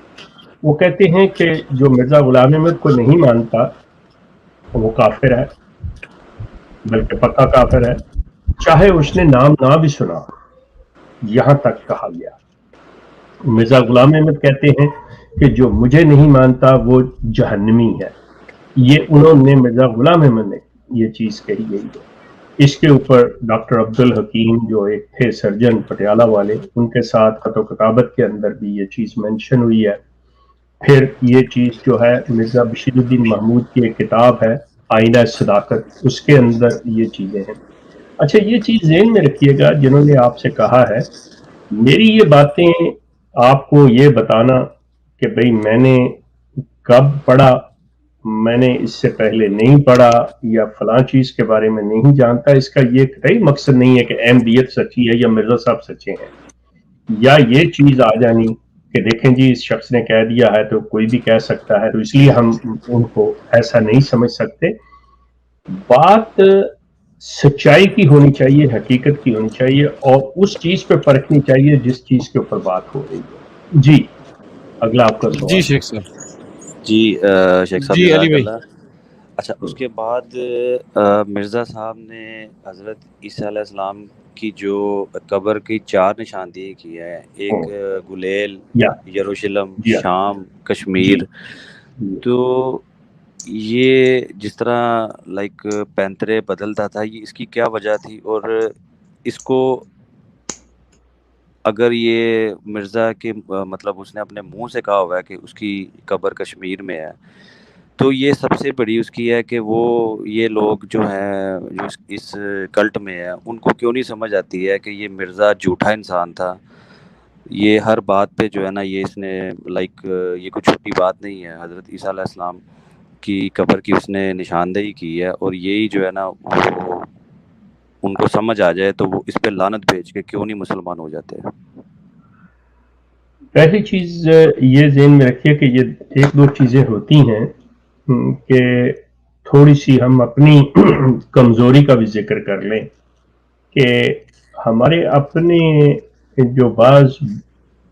وہ کہتے ہیں کہ جو مرزا غلام احمد کو نہیں مانتا وہ کافر ہے، بلکہ پکا کافر ہے، چاہے اس نے نام نہ بھی سنا. یہاں تک کہا گیا. مرزا غلام احمد کہتے ہیں کہ جو مجھے نہیں مانتا وہ جہنمی ہے. یہ انہوں نے، مرزا غلام احمد نے یہ چیز کہی گئی ہے. اس کے اوپر ڈاکٹر عبدالحکیم جو ایک تھے سرجن پٹیالہ والے، ان کے ساتھ خط و کتابت کے اندر بھی یہ چیز مینشن ہوئی ہے. پھر یہ چیز جو ہے مرزا بشیر الدین محمود کی ایک کتاب ہے آئینہ صداقت، اس کے اندر یہ چیزیں ہیں. اچھا یہ چیز ذہن میں رکھیے گا، جنہوں نے آپ سے کہا ہے میری یہ باتیں آپ کو یہ بتانا کہ بھئی میں نے کب پڑھا، میں نے اس سے پہلے نہیں پڑھا یا فلاں چیز کے بارے میں نہیں جانتا، اس کا یہ کئی مقصد نہیں ہے کہ احمدیت سچی ہے یا مرزا صاحب سچے ہیں، یا یہ چیز آ جانی کہ دیکھیں جی اس شخص نے کہہ دیا ہے تو کوئی بھی کہہ سکتا ہے، تو اس لیے ہم ان کو ایسا نہیں سمجھ سکتے. بات سچائی کی ہونی چاہیے، حقیقت کی ہونی چاہیے، اور اس چیز پہ پرکھنی چاہیے جس چیز کے اوپر بات ہو رہی ہے. جی اگلا آپ کا سوال. جی شیخ صاحب. جی شیخ صاحب جی علی جزاک بھائی. اللہ. اچھا اس کے بعد مرزا صاحب نے حضرت عیسیٰ علیہ السلام کی جو قبر کی 4 نشاندہی کی ہے، ایک گلیل، یروشلم، شام، کشمیر. تو یہ جس طرح لائک پینترے بدلتا تھا، یہ اس کی کیا وجہ تھی؟ اور اس کو اگر یہ مرزا کے مطلب اس نے اپنے منہ سے کہا ہوا ہے کہ اس کی قبر کشمیر میں ہے، تو یہ سب سے بڑی اس کی ہے کہ وہ یہ لوگ جو ہیں جو اس کلٹ میں ہیں ان کو کیوں نہیں سمجھ آتی ہے کہ یہ مرزا جھوٹا انسان تھا. یہ ہر بات پہ جو ہے نا یہ اس نے لائک یہ کوئی چھوٹی بات نہیں ہے، حضرت عیسیٰ علیہ السلام کی قبر کی اس نے نشاندہی کی ہے، اور یہی جو ہے نا وہ ان کو سمجھ آ جائے تو وہ اس پہ لعنت بھیج کے کیوں نہیں مسلمان ہو جاتے. پہلی چیز یہ ذہن میں رکھیے کہ یہ 1-2 چیزیں ہوتی ہیں کہ تھوڑی سی ہم اپنی کمزوری کا بھی ذکر کر لیں کہ ہمارے اپنے جو بعض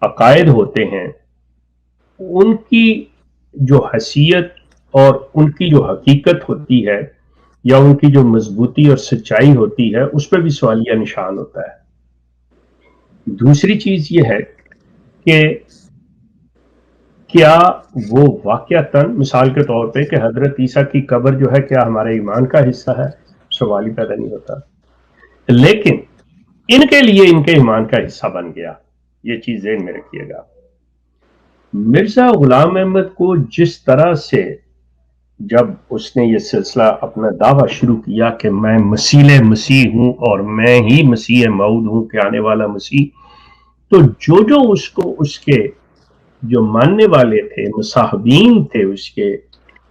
عقائد ہوتے ہیں ان کی جو حیثیت اور ان کی جو حقیقت ہوتی ہے یا ان کی جو مضبوطی اور سچائی ہوتی ہے اس پہ بھی سوالیہ نشان ہوتا ہے. دوسری چیز یہ ہے کہ کیا وہ واقعتاً مثال کے طور پہ کہ حضرت عیسیٰ کی قبر جو ہے کیا ہمارے ایمان کا حصہ ہے؟ سوال ہی پیدا نہیں ہوتا. لیکن ان کے لیے ان کے ایمان کا حصہ بن گیا. یہ چیز ذہن میں رکھیے گا. مرزا غلام احمد کو جس طرح سے جب اس نے یہ سلسلہ اپنا دعویٰ شروع کیا کہ میں مسیح ہوں اور میں ہی مسیح موعود ہوں کہ آنے والا مسیح، تو جو اس کو اس کے جو ماننے والے تھے، مصاحبین تھے اس کے،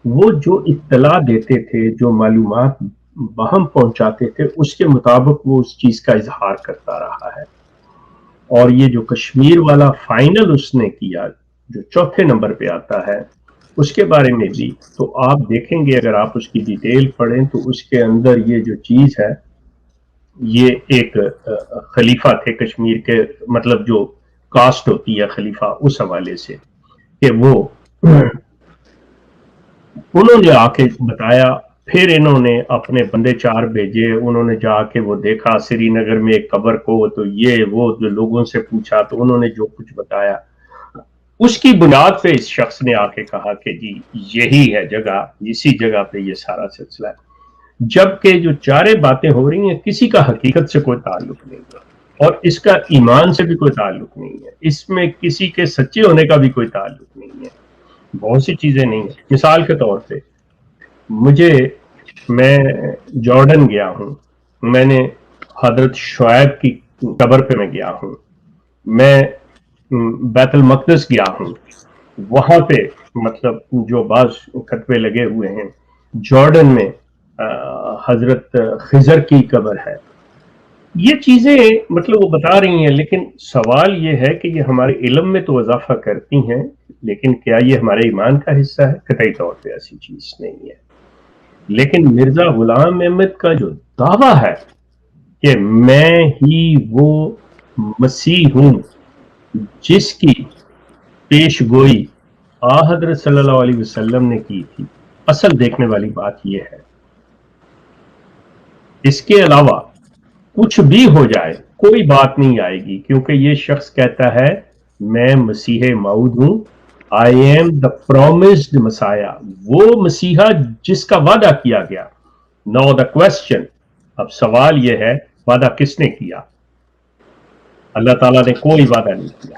وہ جو اطلاع دیتے تھے، جو معلومات باہم پہنچاتے تھے، اس کے مطابق وہ اس چیز کا اظہار کرتا رہا ہے. اور یہ جو کشمیر والا فائنل اس نے کیا جو 4تھے نمبر پہ آتا ہے، اس کے بارے میں بھی تو آپ دیکھیں گے، اگر آپ اس کی ڈیٹیل پڑھیں تو اس کے اندر یہ جو چیز ہے، یہ ایک خلیفہ تھے کشمیر کے، مطلب جو کاسٹ ہوتی ہے خلیفہ، اس حوالے سے کہ وہ انہوں نے آ کے بتایا، پھر انہوں نے اپنے بندے 4 بھیجے، انہوں نے جا کے وہ دیکھا سری نگر میں ایک قبر کو، تو یہ وہ جو لوگوں سے پوچھا تو انہوں نے جو کچھ بتایا، اس کی بنیاد پہ اس شخص نے آ کے کہا کہ جی یہی ہے جگہ، اسی جگہ پہ یہ سارا سلسلہ ہے، جبکہ جو چارے باتیں ہو رہی ہیں کسی کا حقیقت سے کوئی تعلق نہیں ہے، اور اس کا ایمان سے بھی کوئی تعلق نہیں ہے، اس میں کسی کے سچے ہونے کا بھی کوئی تعلق نہیں ہے، بہت سی چیزیں نہیں ہیں۔ مثال کے طور پہ میں جارڈن گیا ہوں، میں نے حضرت شعیب کی قبر پہ میں گیا ہوں، میں بیت المقدس گیا ہوں، وہاں پہ مطلب جو بعض خطبے لگے ہوئے ہیں، جارڈن میں حضرت خضر کی قبر ہے، یہ چیزیں مطلب وہ بتا رہی ہیں، لیکن سوال یہ ہے کہ یہ ہمارے علم میں تو اضافہ کرتی ہیں، لیکن کیا یہ ہمارے ایمان کا حصہ ہے؟ قطعی طور پہ ایسی چیز نہیں ہے۔ لیکن مرزا غلام احمد کا جو دعویٰ ہے کہ میں ہی وہ مسیح ہوں جس کی پیش گوئی حضرت صلی اللہ علیہ وسلم نے کی تھی، اصل دیکھنے والی بات یہ ہے، اس کے علاوہ کچھ بھی ہو جائے کوئی بات نہیں آئے گی، کیونکہ یہ شخص کہتا ہے میں مسیح موعود ہوں، I am the promised Messiah، وہ مسیحا جس کا وعدہ کیا گیا۔ Now the question، اب سوال یہ ہے وعدہ کس نے کیا؟ اللہ تعالیٰ نے کوئی وعدہ نہیں کیا،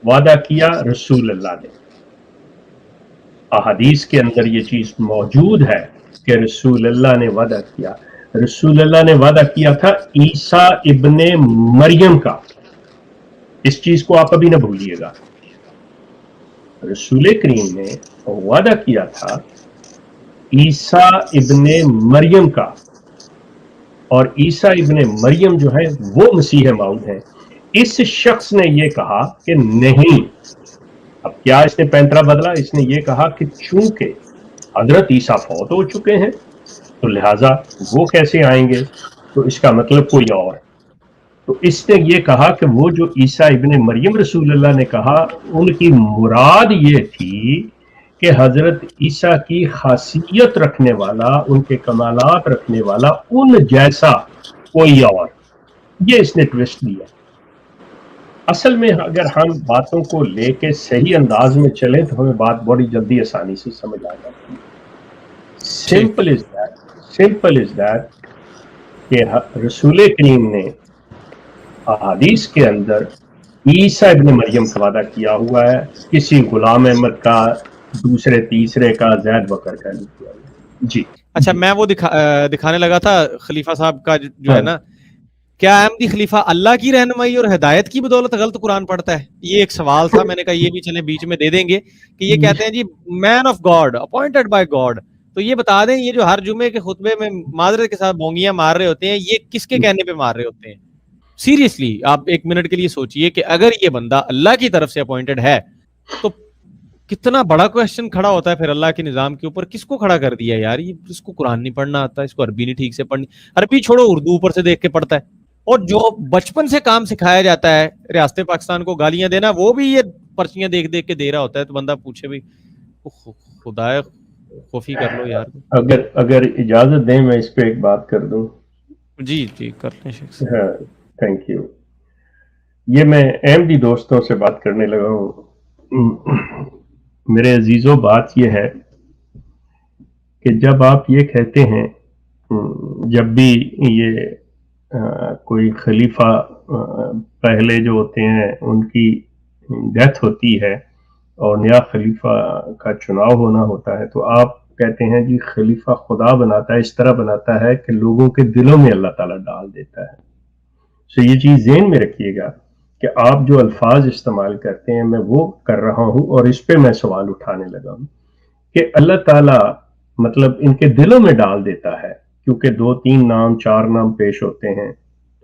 وعدہ کیا رسول اللہ نے۔ احادیث کے اندر یہ چیز موجود ہے کہ رسول اللہ نے وعدہ کیا، رسول اللہ نے وعدہ کیا تھا عیسیٰ ابن مریم کا، اس چیز کو آپ کبھی نہ بھولیے گا، رسول کریم نے وعدہ کیا تھا عیسیٰ ابن مریم کا، اور عیسیٰ ابن مریم جو ہے وہ مسیح موعود ہیں۔ اس شخص نے یہ کہا کہ نہیں، اب کیا اس نے پینترا بدلا؟ اس نے یہ کہا کہ چونکہ حضرت عیسیٰ فوت ہو چکے ہیں تو لہٰذا وہ کیسے آئیں گے، تو اس کا مطلب کوئی اور۔ تو اس نے یہ کہا کہ وہ جو عیسیٰ ابن مریم رسول اللہ نے کہا، ان کی مراد یہ تھی کہ حضرت عیسیٰ کی خاصیت رکھنے والا، ان کے کمالات رکھنے والا، ان جیسا کوئی اور، یہ اس نے ٹوسٹ دیا۔ اصل میں اگر ہم باتوں کو لے کے صحیح انداز میں چلیں تو ہمیں بات بڑی جلدی آسانی سے سمجھ آ جاتی ہے۔ سمپل از دیٹ کہ رسول کریم نے احادیث کے اندر عیسیٰ ابن مریم کا وعدہ کیا ہوا ہے، کسی غلام احمد کا، دوسرے تیسرے کا، زید بکر کا نہیں کیا ہوا۔ جی اچھا، میں وہ دکھانے لگا تھا خلیفہ صاحب کا جو ہے نا، کیا احمدی خلیفہ اللہ کی رہنمائی اور ہدایت کی بدولت غلط قرآن پڑھتا ہے؟ یہ ایک سوال تھا، میں نے کہا یہ بھی چلیں بیچ میں دے دیں گے کہ یہ کہتے ہیں جی man of God appointed by God, تو یہ بتا دیں یہ جو ہر جمعے کے خطبے میں معذرت کے ساتھ بونگیاں مار رہے ہوتے ہیں، یہ کس کے کہنے پہ مار رہے ہوتے ہیں؟ سیریسلی آپ ایک منٹ کے لیے سوچئے کہ اگر یہ بندہ اللہ کی طرف سے اپوائنٹڈ ہے تو کتنا بڑا کویسچن کھڑا ہوتا ہے پھر اللہ کے نظام کے اوپر۔ کس کو کھڑا کر دیا یار؟ یہ اس کو قرآن نہیں پڑھنا آتا، اس کو عربی نہیں ٹھیک سے پڑھنی، عربی چھوڑو اردو اوپر سے دیکھ کے پڑھتا ہے، اور جو بچپن سے کام سکھایا جاتا ہے ریاست پاکستان کو گالیاں دینا، وہ بھی یہ پرچیاں دیکھ دیکھ کے دے رہا ہوتا ہے، تو بندہ پوچھے بھی خدا خوفی کر لو یار۔ اگر اجازت دیں میں اس پہ ایک بات کر دوں۔ جی جی کر لیں شیخ صاحب۔ ہاں تھینک یو۔ یہ میں احمدی دوستوں سے بات کرنے لگا ہوں، میرے عزیزوں، بات یہ ہے کہ جب آپ یہ کہتے ہیں، جب بھی یہ کوئی خلیفہ پہلے جو ہوتے ہیں ان کی ڈیتھ ہوتی ہے اور نیا خلیفہ کا چناؤ ہونا ہوتا ہے، تو آپ کہتے ہیں جی خلیفہ خدا بناتا ہے، اس طرح بناتا ہے کہ لوگوں کے دلوں میں اللہ تعالیٰ ڈال دیتا ہے۔ تو یہ چیز ذہن میں رکھیے گا کہ آپ جو الفاظ استعمال کرتے ہیں میں وہ کر رہا ہوں، اور اس پہ میں سوال اٹھانے لگا ہوں کہ اللہ تعالیٰ مطلب ان کے دلوں میں ڈال دیتا ہے، کیونکہ 2 3 نام 4 نام پیش ہوتے ہیں،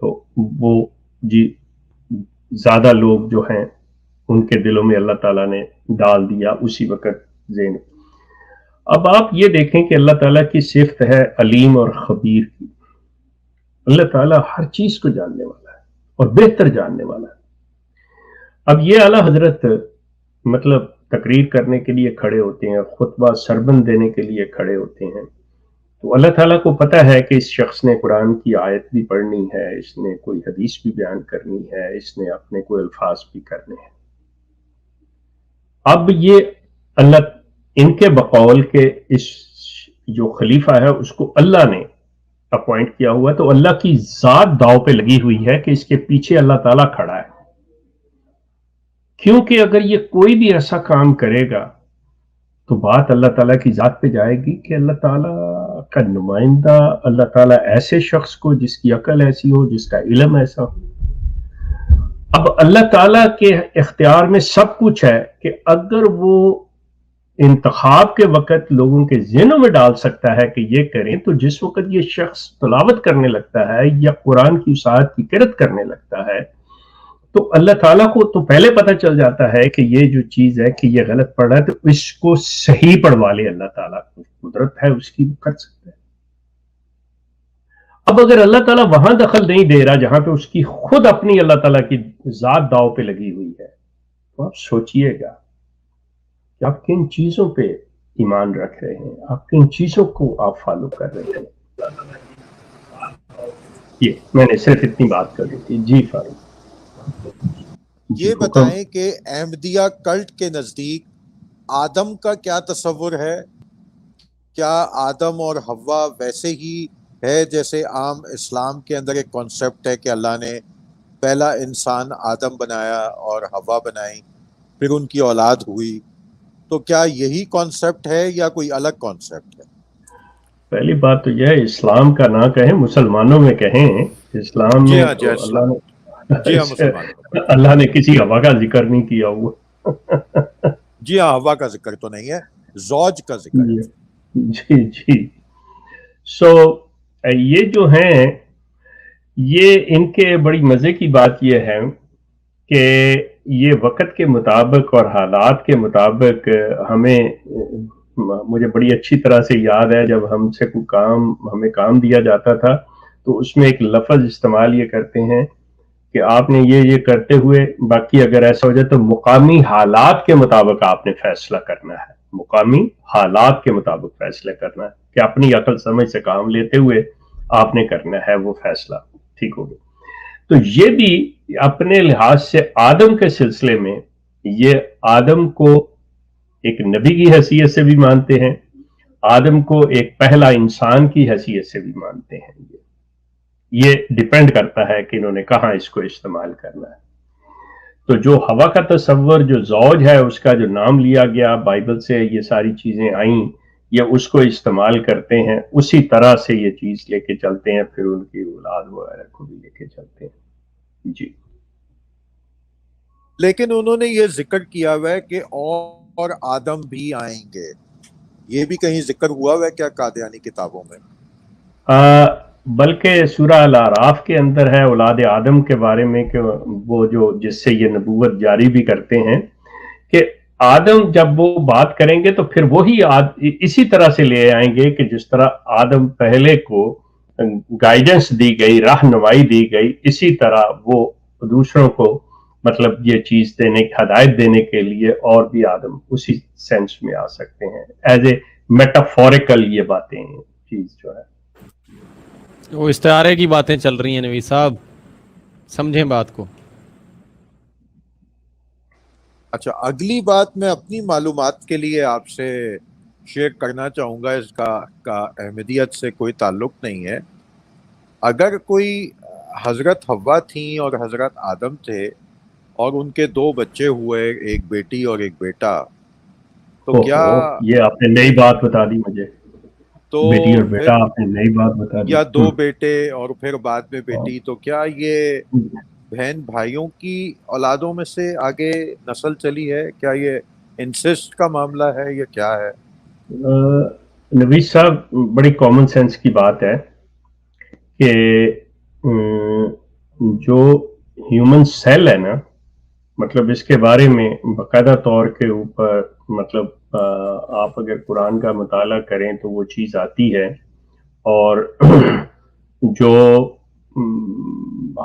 تو وہ جی زیادہ لوگ جو ہیں ان کے دلوں میں اللہ تعالیٰ نے ڈال دیا اسی وقت ذہن. اب آپ یہ دیکھیں کہ اللہ تعالیٰ کی صفت ہے علیم اور خبیر کی. اللہ تعالیٰ ہر چیز کو جاننے والا ہے اور بہتر جاننے والا ہے. اب یہ اعلیٰ حضرت مطلب تقریر کرنے کے لیے کھڑے ہوتے ہیں, خطبہ سربند دینے کے لیے کھڑے ہوتے ہیں, تو اللہ تعالیٰ کو پتہ ہے کہ اس شخص نے قرآن کی آیت بھی پڑھنی ہے, اس نے کوئی حدیث بھی بیان کرنی ہے, اس نے اپنے کوئی الفاظ بھی کرنے ہیں. اب یہ اللہ ان کے بقول کے اس جو خلیفہ ہے اس کو اللہ نے اپوائنٹ کیا ہوا ہے, تو اللہ کی ذات داؤ پہ لگی ہوئی ہے کہ اس کے پیچھے اللہ تعالیٰ کھڑا ہے. کیونکہ اگر یہ کوئی بھی ایسا کام کرے گا تو بات اللہ تعالیٰ کی ذات پہ جائے گی کہ اللہ تعالیٰ کا نمائندہ, اللہ تعالیٰ ایسے شخص کو جس کی عقل ایسی ہو, جس کا علم ایسا ہو. اب اللہ تعالیٰ کے اختیار میں سب کچھ ہے کہ اگر وہ انتخاب کے وقت لوگوں کے ذہنوں میں ڈال سکتا ہے کہ یہ کریں, تو جس وقت یہ شخص تلاوت کرنے لگتا ہے یا قرآن کی وسعت کی قرأت کرنے لگتا ہے, تو اللہ تعالیٰ کو تو پہلے پتہ چل جاتا ہے کہ یہ جو چیز ہے کہ یہ غلط پڑھ رہا ہے, تو اس کو صحیح پڑھوا لے. اللہ تعالیٰ کو قدرت ہے اس کی, وہ کر سکتا ہے. اب اگر اللہ تعالیٰ وہاں دخل نہیں دے رہا جہاں پہ اس کی خود اپنی اللہ تعالیٰ کی ذات داؤ پہ لگی ہوئی ہے, تو آپ سوچئے گا کہ آپ کن چیزوں پہ ایمان رکھ رہے ہیں, آپ کن چیزوں کو آپ فالو کر رہے ہیں. یہ میں نے صرف اتنی بات کر دی تھی. جی فاروق. یہ بتائیں کہ احمدیہ کلٹ کے نزدیک آدم کا کیا تصور ہے؟ کیا آدم اور حوا ویسے ہی ہے جیسے عام اسلام کے اندر ایک کانسیپٹ ہے کہ اللہ نے پہلا انسان آدم بنایا اور حوا بنائی, پھر ان کی اولاد ہوئی, تو کیا یہی کانسیپٹ ہے یا کوئی الگ کانسیپٹ ہے؟ پہلی بات تو یہ ہے اسلام کا نہ کہیں, مسلمانوں میں کہیں. اسلام میں اللہ نے اللہ نے کسی ہوا کا ذکر نہیں کیا ہوا. جی ہاں, ہوا کا ذکر تو نہیں ہے, زوج کا ذکر ہے. جی جی. سو یہ جو ہیں, یہ ان کے بڑی مزے کی بات یہ ہے کہ یہ وقت کے مطابق اور حالات کے مطابق مجھے بڑی اچھی طرح سے یاد ہے جب ہم سے کوئی کام ہمیں کام دیا جاتا تھا تو اس میں ایک لفظ استعمال یہ کرتے ہیں کہ آپ نے یہ کرتے ہوئے, باقی اگر ایسا ہو جائے تو مقامی حالات کے مطابق آپ نے فیصلہ کرنا ہے. مقامی حالات کے مطابق فیصلہ کرنا ہے کہ اپنی عقل سمجھ سے کام لیتے ہوئے آپ نے کرنا ہے وہ فیصلہ. ٹھیک ہو گیا. تو یہ بھی اپنے لحاظ سے آدم کے سلسلے میں یہ آدم کو ایک نبی کی حیثیت سے بھی مانتے ہیں, آدم کو ایک پہلا انسان کی حیثیت سے بھی مانتے ہیں. یہ ڈیپینڈ کرتا ہے کہ انہوں نے کہاں اس کو استعمال کرنا ہے. تو جو ہوا کا تصور جو زوج ہے اس کا جو نام لیا گیا بائبل سے یہ ساری چیزیں آئیں, یہ اس کو استعمال کرتے ہیں, اسی طرح سے یہ چیز لے کے چلتے ہیں, پھر ان کی اولاد وغیرہ کو بھی لے کے چلتے ہیں. جی. لیکن انہوں نے یہ ذکر کیا ہوا ہے کہ اور آدم بھی آئیں گے, یہ بھی کہیں ذکر ہوا ہوا ہے کیا قادیانی کتابوں میں؟ بلکہ سورہ الاعراف کے اندر ہے اولاد آدم کے بارے میں کہ وہ جو جس سے یہ نبوت جاری بھی کرتے ہیں کہ آدم جب وہ بات کریں گے تو پھر وہی اسی طرح سے لے آئیں گے کہ جس طرح آدم پہلے کو گائیڈنس دی گئی, رہنمائی دی گئی, اسی طرح وہ دوسروں کو مطلب یہ چیز دینے ہدایت دینے کے لیے اور بھی آدم اسی سینس میں آ سکتے ہیں. ایز اے میٹافوریکل یہ باتیں چیز جو ہے وہ استعارے کی باتیں چل رہی ہیں. نوید صاحب سمجھیں بات کو. اچھا, اگلی بات میں اپنی معلومات کے لیے آپ سے شیئر کرنا چاہوں گا, اس کا احمدیت سے کوئی تعلق نہیں ہے. اگر کوئی حضرت حوا تھیں اور حضرت آدم تھے اور ان کے 2 بچے ہوئے, ایک بیٹی اور ایک بیٹا, تو کیا یہ آپ نے نئی بات بتا دی مجھے, تو بیٹی اور بیٹا آپ نے نئی بات بتا دی, یا 2 بیٹے اور پھر بعد میں بیٹی, تو کیا یہ بہن بھائیوں کی اولادوں میں سے آگے نسل چلی ہے؟ کیا یہ انسسٹ کا معاملہ ہے یا کیا ہے؟ نوید صاحب بڑی کامن سینس کی بات ہے کہ جو ہیومن سیل ہے نا مطلب اس کے بارے میں باقاعدہ طور کے اوپر مطلب آپ اگر قرآن کا مطالعہ کریں تو وہ چیز آتی ہے. اور جو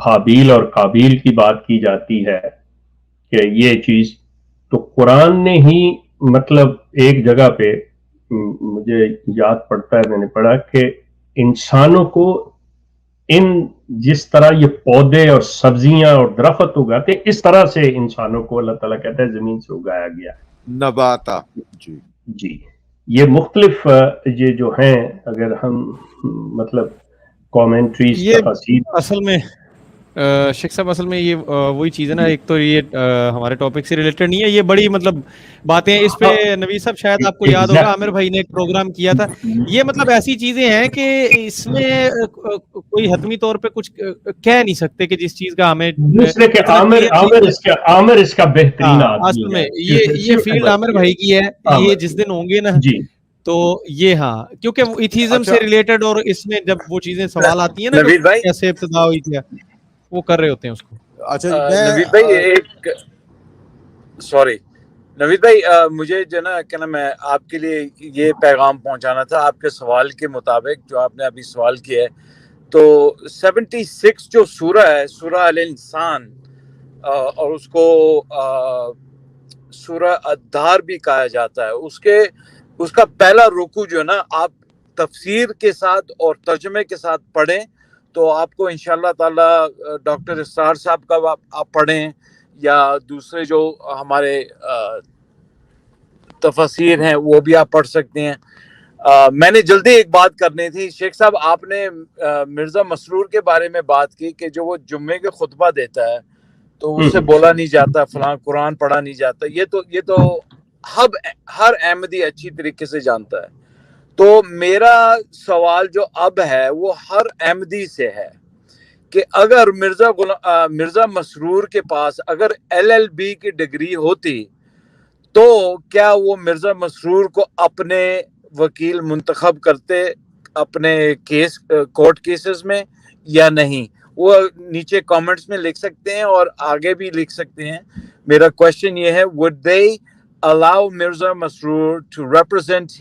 حابیل اور قابیل کی بات کی جاتی ہے کہ یہ چیز، تو قرآن نے ہی مطلب ایک جگہ پہ مجھے یاد پڑتا ہے، میں نے پڑھا کہ انسانوں کو جس طرح یہ پودے اور سبزیاں اور درخت اگاتے ہیں، اس طرح سے انسانوں کو اللہ تعالیٰ کہتا ہے زمین سے اگایا گیا. نباتا. جی یہ مختلف یہ جو ہیں، اگر ہم مطلب کامنٹریز تفاسیر، اصل میں شیخ صاحب اصل میں یہ وہی چیز ہے نا، ایک تو یہ ہمارے ٹاپک سے ریلیٹڈ نہیں ہے، یہ بڑی مطلب باتیں اس پہ نوید صاحب شاید آپ کو یاد ہوگا عامر بھائی نے ایک پروگرام کیا تھا. یہ مطلب ایسی چیزیں ہیں کہ اس میں کوئی حتمی طور پہ کچھ کہہ نہیں سکتے کہ جس چیز کا ہمیں دوسرے کے عامر اس کا بہترین اصل میں یہ فیلڈ عامر بھائی کی ہے. یہ جس دن ہوں گے نا تو یہ ہاں، کیونکہ وہ ایتھیزم سے ریلیٹڈ، اور اس میں جب وہ چیزیں سوال آتی ہیں نا کیسے ابتدا ہوئی تھی وہ کر رہے ہوتے ہیں اس کو. اچھا نوید بھائی ایک سوری نوید بھائی مجھے جو نا کیا نام ہے آپ کے لیے یہ پیغام پہنچانا تھا آپ کے سوال کے مطابق جو آپ نے ابھی سوال کیا ہے. تو 76 جو سورہ ہے، سورہ الانسان، اور اس کو سورہ الدہر بھی کہا جاتا ہے، اس کا پہلا رکوع جو ہے نا، آپ تفسیر کے ساتھ اور ترجمے کے ساتھ پڑھیں تو آپ کو انشاءاللہ تعالی ڈاکٹر اسرار صاحب کا آپ پڑھیں یا دوسرے جو ہمارے تفاسیر ہیں وہ بھی آپ پڑھ سکتے ہیں. میں نے جلدی ایک بات کرنی تھی شیخ صاحب، آپ نے مرزا مسرور کے بارے میں بات کی کہ جو وہ جمعے کے خطبہ دیتا ہے تو اس سے بولا نہیں جاتا، فلاں قرآن پڑھا نہیں جاتا. یہ تو ہر احمدی اچھی طریقے سے جانتا ہے. تو میرا سوال جو اب ہے وہ ہر احمدی سے ہے کہ اگر مرزا مسرور کے پاس اگر LLB کی ڈگری ہوتی تو کیا وہ مرزا مسرور کو اپنے وکیل منتخب کرتے اپنے کورٹ کیسز میں یا نہیں؟ وہ نیچے کامنٹس میں لکھ سکتے ہیں اور آگے بھی لکھ سکتے ہیں. میرا کوشچن یہ ہے would they allow Mirza Masroor to represent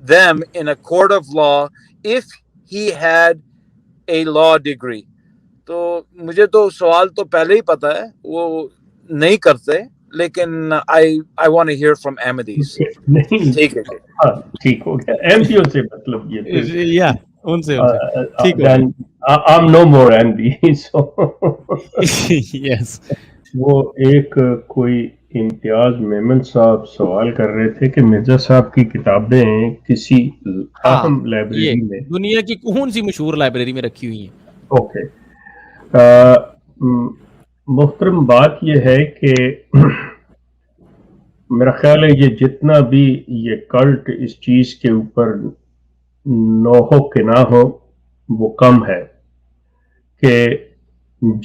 them in a court of law if he had a law degree؟ تو مجھے تو سوال تو پہلے ہی پتا ہے وہ نہیں کرتے، لیکن I want to hear from Ahmadis. ٹھیک ہے ٹھیک ہو گیا. احمدیوں سے مطلب یہ ان سے ٹھیک ہو گیا. I'm no more Ahmadi. yes. وہ ایک کوئی امتیاز میمن صاحب سوال کر رہے تھے کہ مرزا صاحب کی کتابیں کسی اہم لائبریری میں، دنیا کی کون سی مشہور لائبریری میں رکھی ہوئی ہیں؟ اوکے. محترم بات یہ ہے کہ میرا خیال ہے یہ جتنا بھی یہ کلٹ اس چیز کے اوپر نو ہو کہ نہ ہو وہ کم ہے کہ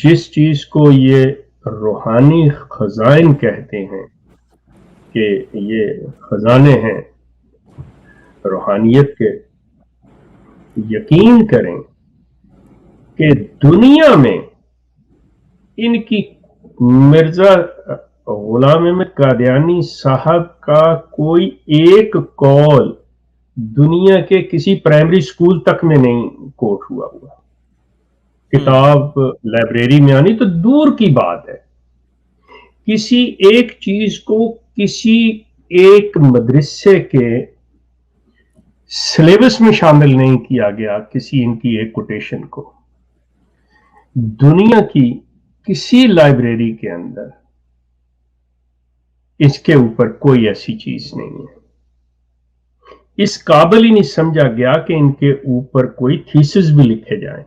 جس چیز کو یہ روحانی خزائن کہتے ہیں کہ یہ خزانے ہیں روحانیت کے، یقین کریں کہ دنیا میں ان کی مرزا غلام احمد قادیانی صاحب کا کوئی ایک قول دنیا کے کسی پرائمری سکول تک میں نہیں کوٹ ہوا. کتاب لائبریری میں آنی تو دور کی بات ہے. کسی ایک چیز کو کسی ایک مدرسے کے سلیبس میں شامل نہیں کیا گیا، کسی ان کی ایک کوٹیشن کو. دنیا کی کسی لائبریری کے اندر اس کے اوپر کوئی ایسی چیز نہیں ہے. اس قابل ہی نہیں سمجھا گیا کہ ان کے اوپر کوئی تھیسس بھی لکھے جائیں،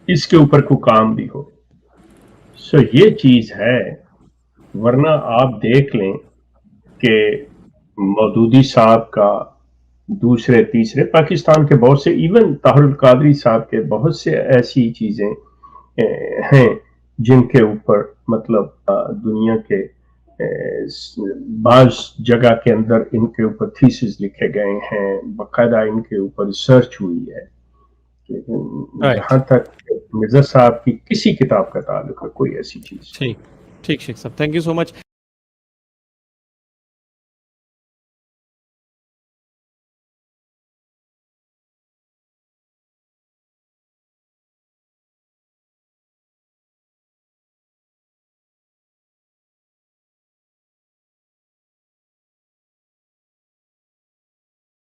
اس کے اوپر کوئی کام بھی ہو. سو یہ چیز ہے. ورنہ آپ دیکھ لیں کہ مودودی صاحب کا، دوسرے تیسرے پاکستان کے بہت سے، ایون طاہر القادری صاحب کے بہت سے ایسی چیزیں ہیں جن کے اوپر مطلب دنیا کے بعض جگہ کے اندر ان کے اوپر تھیسس لکھے گئے ہیں، باقاعدہ ان کے اوپر ریسرچ ہوئی ہے. لیکن جہاں تک مرزا صاحب کی کسی کتاب کا تعلق ہے کوئی ایسی چیز ٹھیک ٹھیک شیخ صاحب، تھینک یو سو مچ.